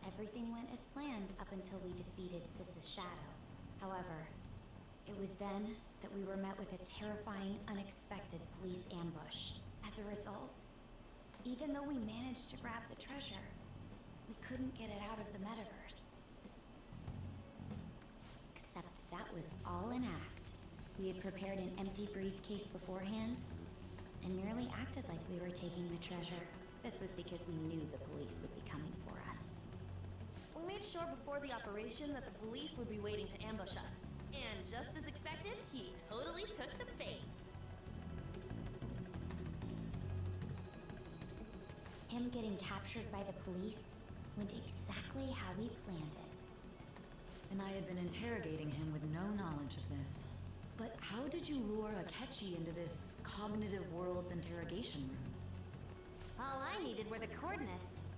Everything went as planned up until we defeated Sis's shadow. However, it was then that we were met with a terrifying, unexpected police ambush. As a result, even though we managed to grab the treasure, we couldn't get it out of the metaverse. Except that was all an act. We had prepared an empty briefcase beforehand and merely acted like we were taking the treasure. This was because we knew the police would be coming for us. We made sure before the operation that the police would be waiting to ambush us. And just as expected, he totally took the bait. him getting captured by the police went exactly how we planned it. And I had been interrogating him with no knowledge of this. But how did you lure Akechi into this cognitive worlds interrogation room? All I needed were the coordinates.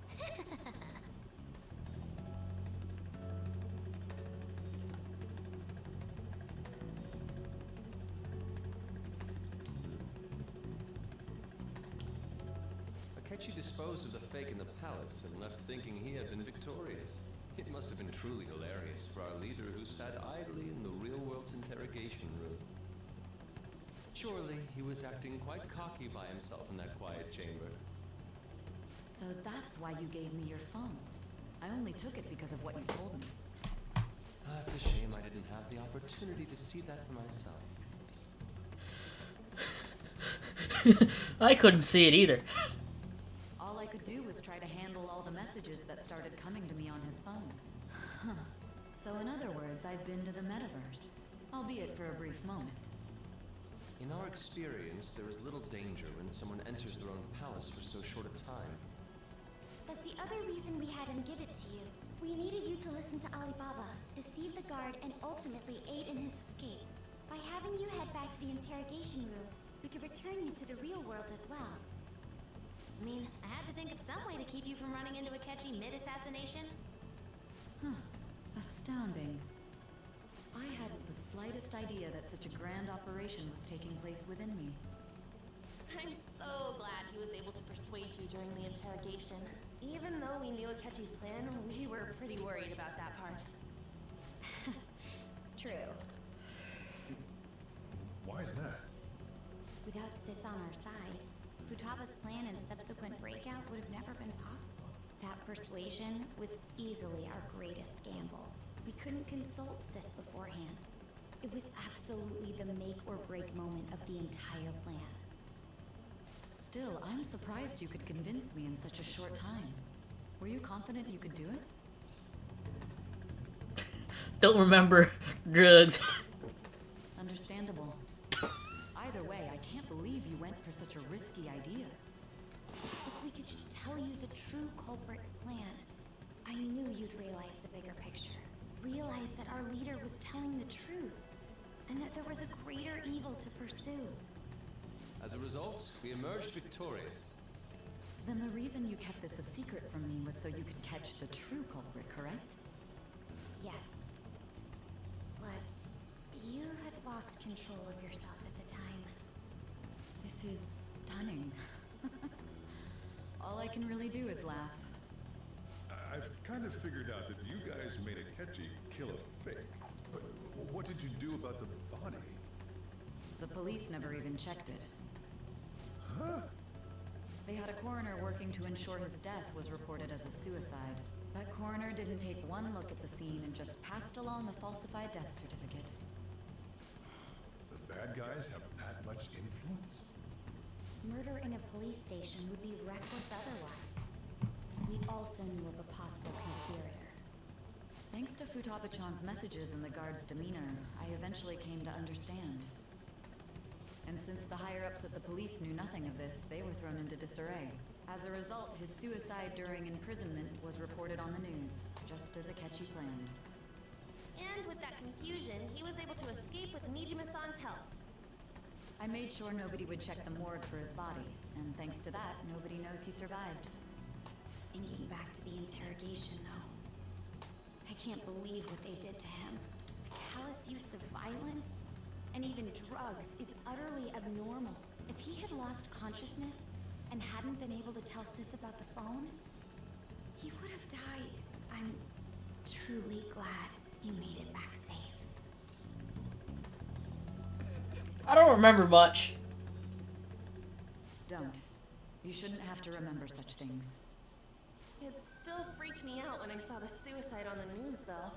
Akechi disposed of the fake in the palace and left thinking he had been victorious. It must have been truly hilarious for our leader who sat idly in the real world's interrogation room. Surely he was acting quite cocky by himself in that quiet chamber. So that's why you gave me your phone. I only took it because of what you told me. It's a shame I didn't have the opportunity to see that for myself. I couldn't see it either. All I could do was try to handle all the messages that started coming to me on his phone. Huh. So in other words, I've been to the metaverse, albeit for a brief moment. In our experience, there is little danger when someone enters their own palace for so short a time. That's the other reason we had him give it to you. We needed you to listen to Alibaba, deceive the guard, and ultimately aid in his escape. By having you head back to the interrogation room, we could return you to the real world as well. I mean, I had to think of some way to keep you from running into Akechi mid-assassination. Huh. Astounding. I hadn't the slightest idea that such a grand operation was taking place within me. I'm so glad he was able to persuade you during the interrogation. Even though we knew Akechi's plan, we were pretty worried about that part. True. Why is that? Without Sis on our side, Futaba's plan and subsequent breakout would have never been possible. That persuasion was easily our greatest gamble. We couldn't consult Sis beforehand. It was absolutely the make or break moment of the entire plan. Still, I'm surprised you could convince me in such a short time. Were you confident you could do it? Don't remember drugs. Understandable. Either way, I can't believe you went for such a risky idea. If we could just tell you the true culprit's plan, I knew you'd realize the bigger picture. Realize that our leader was telling the truth, and that there was a greater evil to pursue. As a result, we emerged victorious. Then the reason you kept this a secret from me was so you could catch the true culprit, correct? Yes. Plus, you had lost control of yourself at the time. This is stunning. All I can really do is laugh. I've kind of figured out that you guys made Akechi kill a fake. But what did you do about the body? The police never even checked it. Huh? They had a coroner working to ensure his death was reported as a suicide. That coroner didn't take one look at the scene and just passed along a falsified death certificate. The bad guys have that much influence? Murder in a police station would be reckless otherwise. We also knew of a possible conspirator. Thanks to Futaba-chan's messages and the guard's demeanor, I eventually came to understand. And since the higher-ups at the police knew nothing of this, they were thrown into disarray. As a result, his suicide during imprisonment was reported on the news, just as Akechi planned. And with that confusion, he was able to escape with Nijima-san's help. I made sure nobody would check the morgue for his body, and thanks to that, nobody knows he survived. Thinking back to the interrogation, though, I can't believe what they did to him. The callous use of violence and even drugs is utterly abnormal. If he had lost consciousness and hadn't been able to tell Sis about the phone, he would have died. I'm truly glad you made it back safe. I don't remember much. Don't. You shouldn't have to remember such things. It still freaked me out when I saw the suicide on the news, though.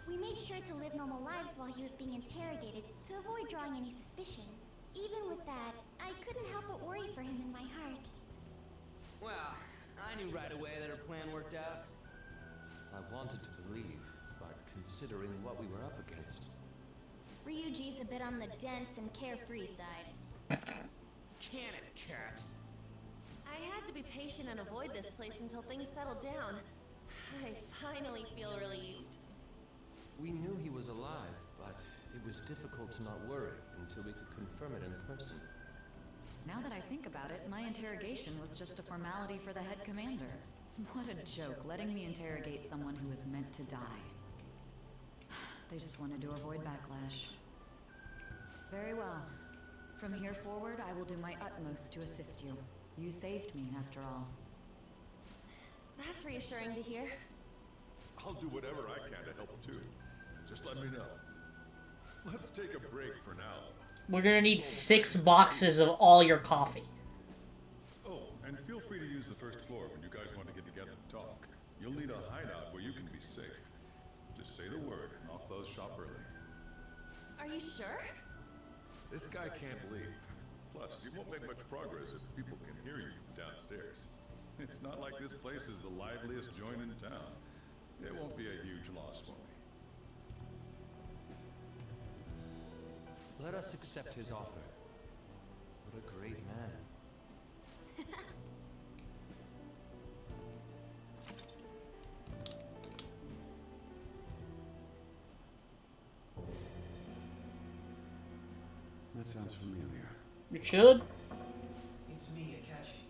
We made sure to live normal lives while he was being interrogated to avoid drawing any suspicion. Even with that, I couldn't help but worry for him in my heart. Well, I knew right away that her plan worked out. I wanted to believe, but considering what we were up against. Ryuji's a bit on the dense and carefree side. Can it, cat? I had to be patient and avoid this place until things settled down. I finally feel relieved. We knew he was alive, but it was difficult to not worry until we could confirm it in person. Now that I think about it, my interrogation was just a formality for the head commander. What a joke, letting me interrogate someone who was meant to die. They just wanted to avoid backlash. Very well. From here forward, I will do my utmost to assist you. You saved me, after all. That's reassuring to hear. I'll do whatever I can to help too. Just let me know. Let's take a break for now. We're gonna need 6 boxes of all your coffee. Oh, and feel free to use the first floor when you guys want to get together and talk. You'll need a hideout where you can be safe. Just say the word, and I'll close shop early. Are you sure? This guy can't leave. Plus, you won't make much progress if people can hear you from downstairs. It's not like this place is the liveliest joint in town. It won't be a huge loss for me. Let us accept his offer. What a great man. That sounds familiar. You should. It's me, Akechi.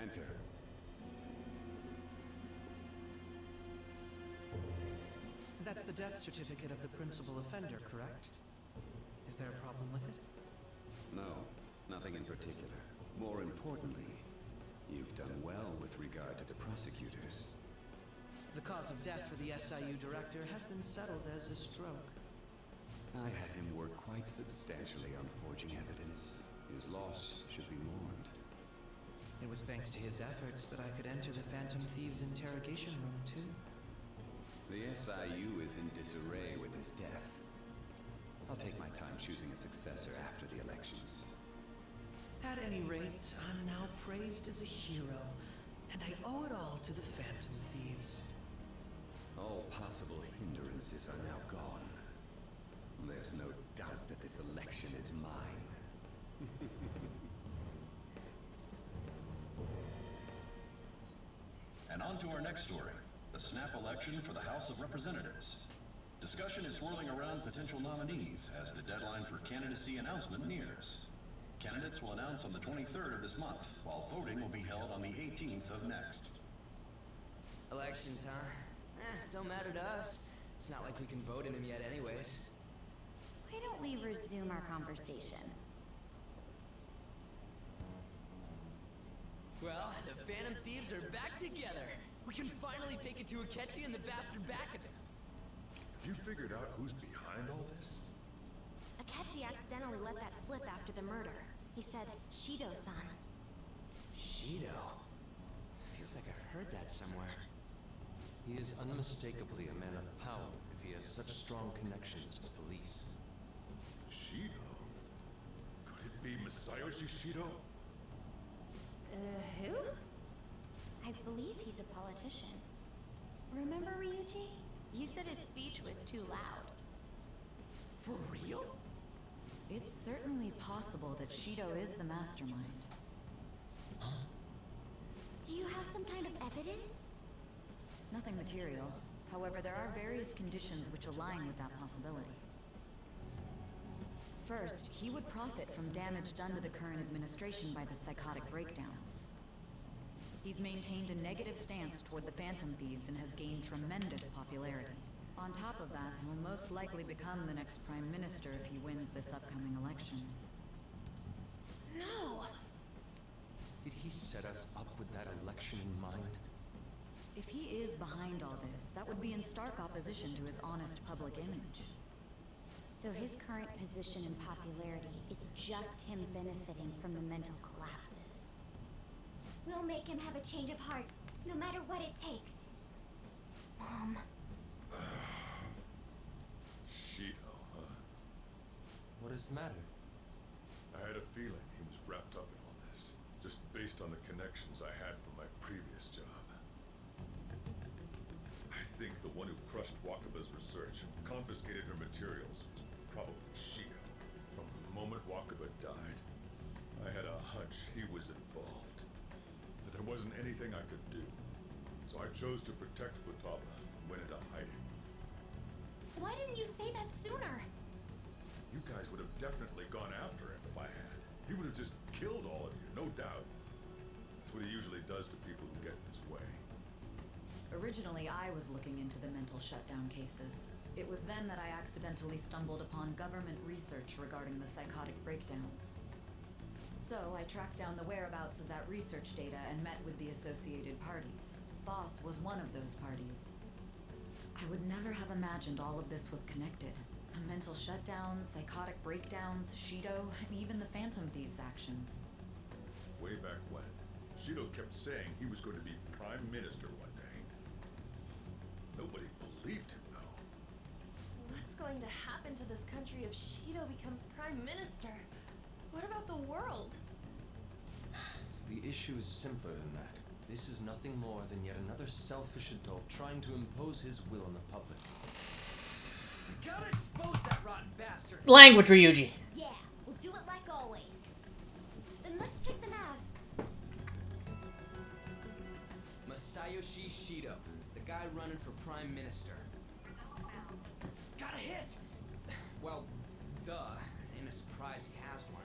Enter. That's the death certificate of the principal offender, correct? Is there a problem with it? No, nothing in particular. More importantly, you've done well with regard to the prosecutors. The cause of death for the SIU director has been settled as a stroke. I had him work quite substantially on forging evidence. His loss should be mourned. It was thanks to his efforts that I could enter the Phantom Thieves' interrogation room, too. The SIU is in disarray with his death. I'll take my time choosing a successor after the elections. At any rate, I'm now praised as a hero, and I owe it all to the Phantom Thieves. All possible hindrances are now gone. There's no doubt that this election is mine. And on to our next story, the snap election for the House of Representatives. Discussion is swirling around potential nominees as the deadline for candidacy announcement nears. Candidates will announce on the 23rd of this month, while voting will be held on the 18th of next. Elections, huh? Don't matter to us. It's not like we can vote in them yet anyways. Why don't we resume our conversation? Well, the Phantom Thieves are back together. We can finally take it to Akechi and the bastard back of him. Have you figured out who's behind all this? Akechi accidentally let that slip after the murder. He said, Shido-san. Shido? Feels like I've heard that somewhere. He is unmistakably a man of power if he has such strong connections to the police. Shido? Could it be Masayoshi Shido? Who? I believe he's a politician. Remember, Ryuji? You said his speech was too loud. For real? It's certainly possible that Shido is the mastermind. Do you have some kind of evidence? Nothing material. However, there are various conditions which align with that possibility. First, he would profit from damage done to the current administration by the psychotic breakdowns. He's maintained a negative stance toward the Phantom Thieves and has gained tremendous popularity. On top of that, he'll most likely become the next Prime Minister if he wins this upcoming election. No! Did he set us up with that election in mind? If he is behind all this, that would be in stark opposition to his honest public image. So his current position and popularity is just him benefiting from the mental collapses. We'll make him have a change of heart, no matter what it takes. Mom. Shido, huh? What is the matter? I had a feeling he was wrapped up in all this, just based on the connections I had from my previous job. I think the one who crushed Wakaba's research and confiscated her materials was probably Shido. From the moment Wakaba died, I had a hunch he was involved. There wasn't anything I could do. So I chose to protect Futaba and went into hiding. Why didn't you say that sooner? You guys would have definitely gone after him if I had. He would have just killed all of you, no doubt. That's what he usually does to people who get in his way. Originally, I was looking into the mental shutdown cases. It was then that I accidentally stumbled upon government research regarding the psychotic breakdowns. So I tracked down the whereabouts of that research data and met with the associated parties. Boss was one of those parties. I would never have imagined all of this was connected. The mental shutdowns, psychotic breakdowns, Shido, and even the Phantom Thieves' actions. Way back when, Shido kept saying he was going to be Prime Minister one day. Nobody believed him, though. What's going to happen to this country if Shido becomes Prime Minister? What about the world? The issue is simpler than that. This is nothing more than yet another selfish adult trying to impose his will on the public. You gotta expose that rotten bastard! Language, Ryuji. Yeah, we'll do it like always. Then let's check the nav. Masayoshi Shido, the guy running for Prime Minister. Got a hit! Well, duh. Ain't a surprise he has one.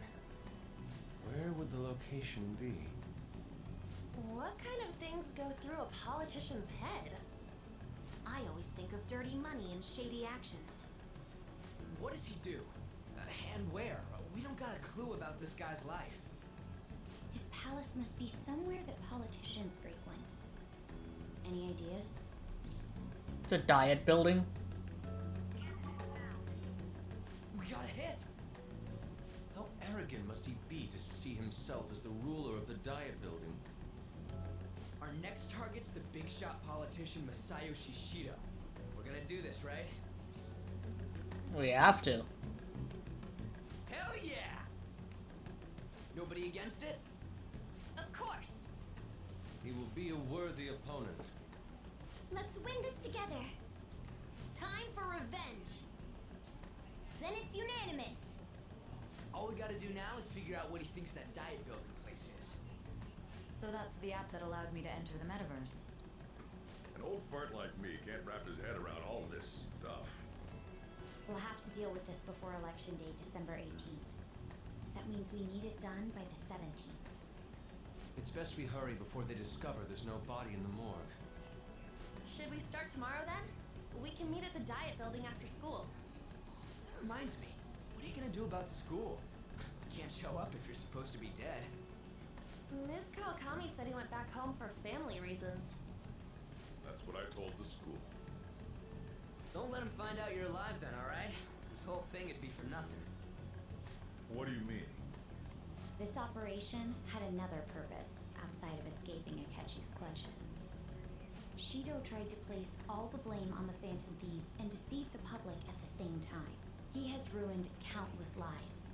Where would the location be? What kind of things go through a politician's head? I always think of dirty money and shady actions. What does he do? And where? We don't got a clue about this guy's life. His palace must be somewhere that politicians frequent. Any ideas? The Diet Building. We got a hit! How arrogant must he be to see himself as the ruler of the Diet Building? Our next target's the big shot politician Masayoshi Shido. We're gonna do this, right? We have to. Hell yeah! Nobody against it? Of course! He will be a worthy opponent. Let's win this together. Time for revenge. Then it's unanimous. All we gotta do now is figure out what he thinks that diet building place is. So that's the app that allowed me to enter the metaverse. An old fart like me can't wrap his head around all this stuff. We'll have to deal with this before Election Day, December 18th. That means we need it done by the 17th. It's best we hurry before they discover there's no body in the morgue. Should we start tomorrow then? We can meet at the Diet Building after school. That reminds me, what are you gonna do about school? Can't show up if you're supposed to be dead. Ms. Kawakami said he went back home for family reasons. That's what I told the school. Don't let him find out you're alive then, alright? This whole thing would be for nothing. What do you mean? This operation had another purpose outside of escaping Akechi's clutches. Shido tried to place all the blame on the Phantom Thieves and deceive the public at the same time. He has ruined countless lives,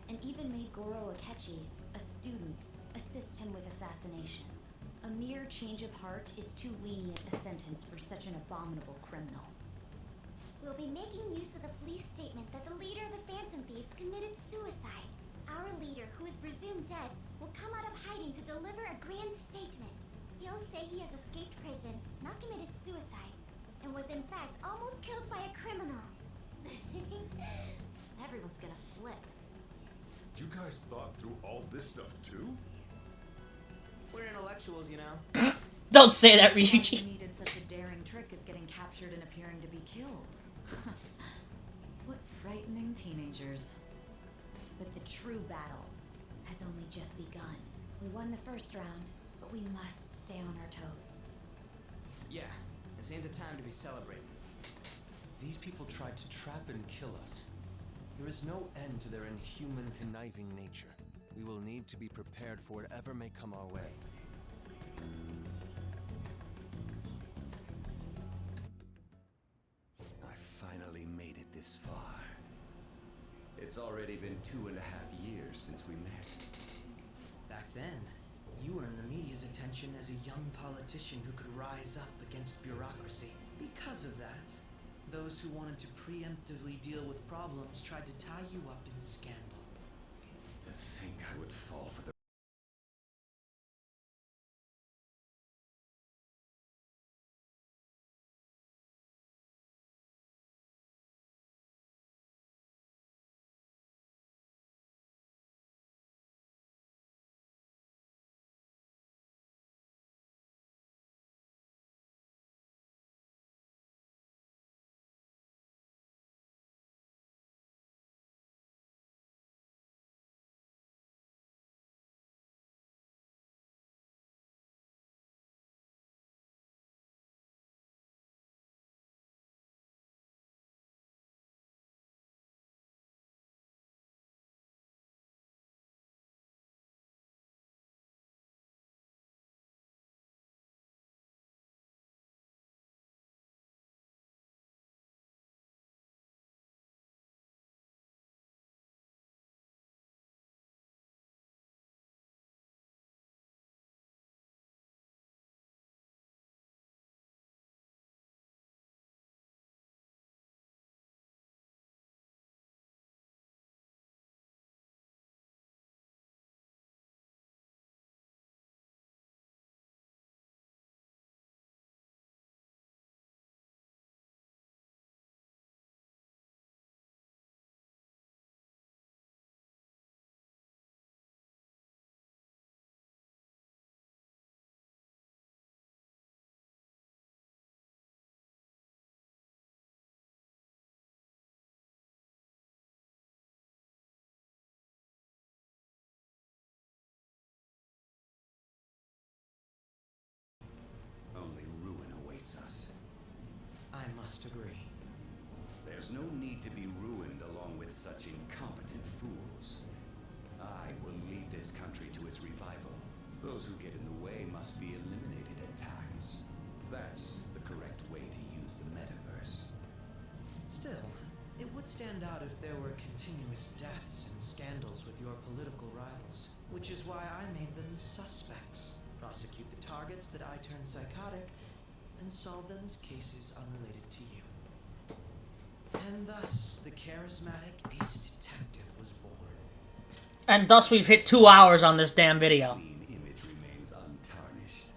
and even made Goro Akechi, a student, assist him with assassinations. A mere change of heart is too lenient a sentence for such an abominable criminal. We'll be making use of the police statement that the leader of the Phantom Thieves committed suicide. Our leader, who is presumed dead, will come out of hiding to deliver a grand statement. He'll say he has escaped prison, not committed suicide, and was in fact almost killed by a criminal. Everyone's gonna flip. You guys thought through all this stuff too? We're intellectuals, you know. Don't say that, All Ryuji. you needed such a daring trick is getting captured and appearing to be killed. What frightening teenagers. But the true battle has only just begun. We won the first round, but we must stay on our toes. Yeah, this ain't the time to be celebrating. These people tried to trap and kill us. There is no end to their inhuman, conniving nature. We will need to be prepared for whatever may come our way. I finally made it this far. It's already been 2.5 years since we met. Back then, you earned the media's attention as a young politician who could rise up against bureaucracy. Because of that, those who wanted to preemptively deal with problems tried to tie you up in scandal. To think I would fall for the There's no need to be ruined along with such incompetent fools. I will lead this country to its revival. Those who get in the way must be eliminated at times. That's the correct way to use the metaverse. Still, it would stand out if there were continuous deaths and scandals with your political rivals, which is why I made them suspects. Prosecute the targets that I turn psychotic, and solve them as cases unrelated to you. And thus, the charismatic ace detective was born. And thus we've hit 2 hours on this damn video. Image remains untarnished.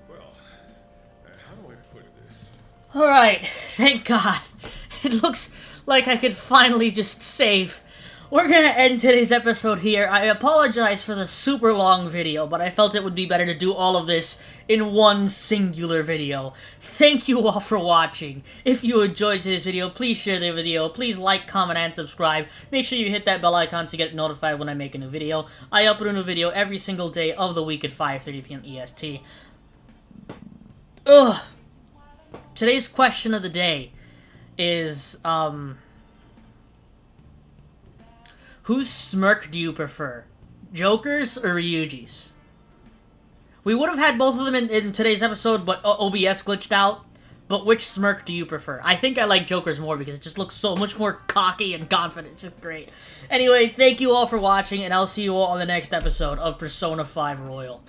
Well, how do I put this? Alright, thank God. It looks like I could finally just save. We're gonna end today's episode here. I apologize for the super long video, but I felt it would be better to do all of this in one singular video. Thank you all for watching. If you enjoyed today's video, please share the video. Please like, comment, and subscribe. Make sure you hit that bell icon to get notified when I make a new video. I upload a new video every single day of the week at 5:30 p.m. EST. Ugh. Today's question of the day is, whose smirk do you prefer? Joker's or Ryuji's? We would have had both of them in today's episode, but OBS glitched out. But which smirk do you prefer? I think I like Joker's more because it just looks so much more cocky and confident. It's just great. Anyway, thank you all for watching, and I'll see you all on the next episode of Persona 5 Royal.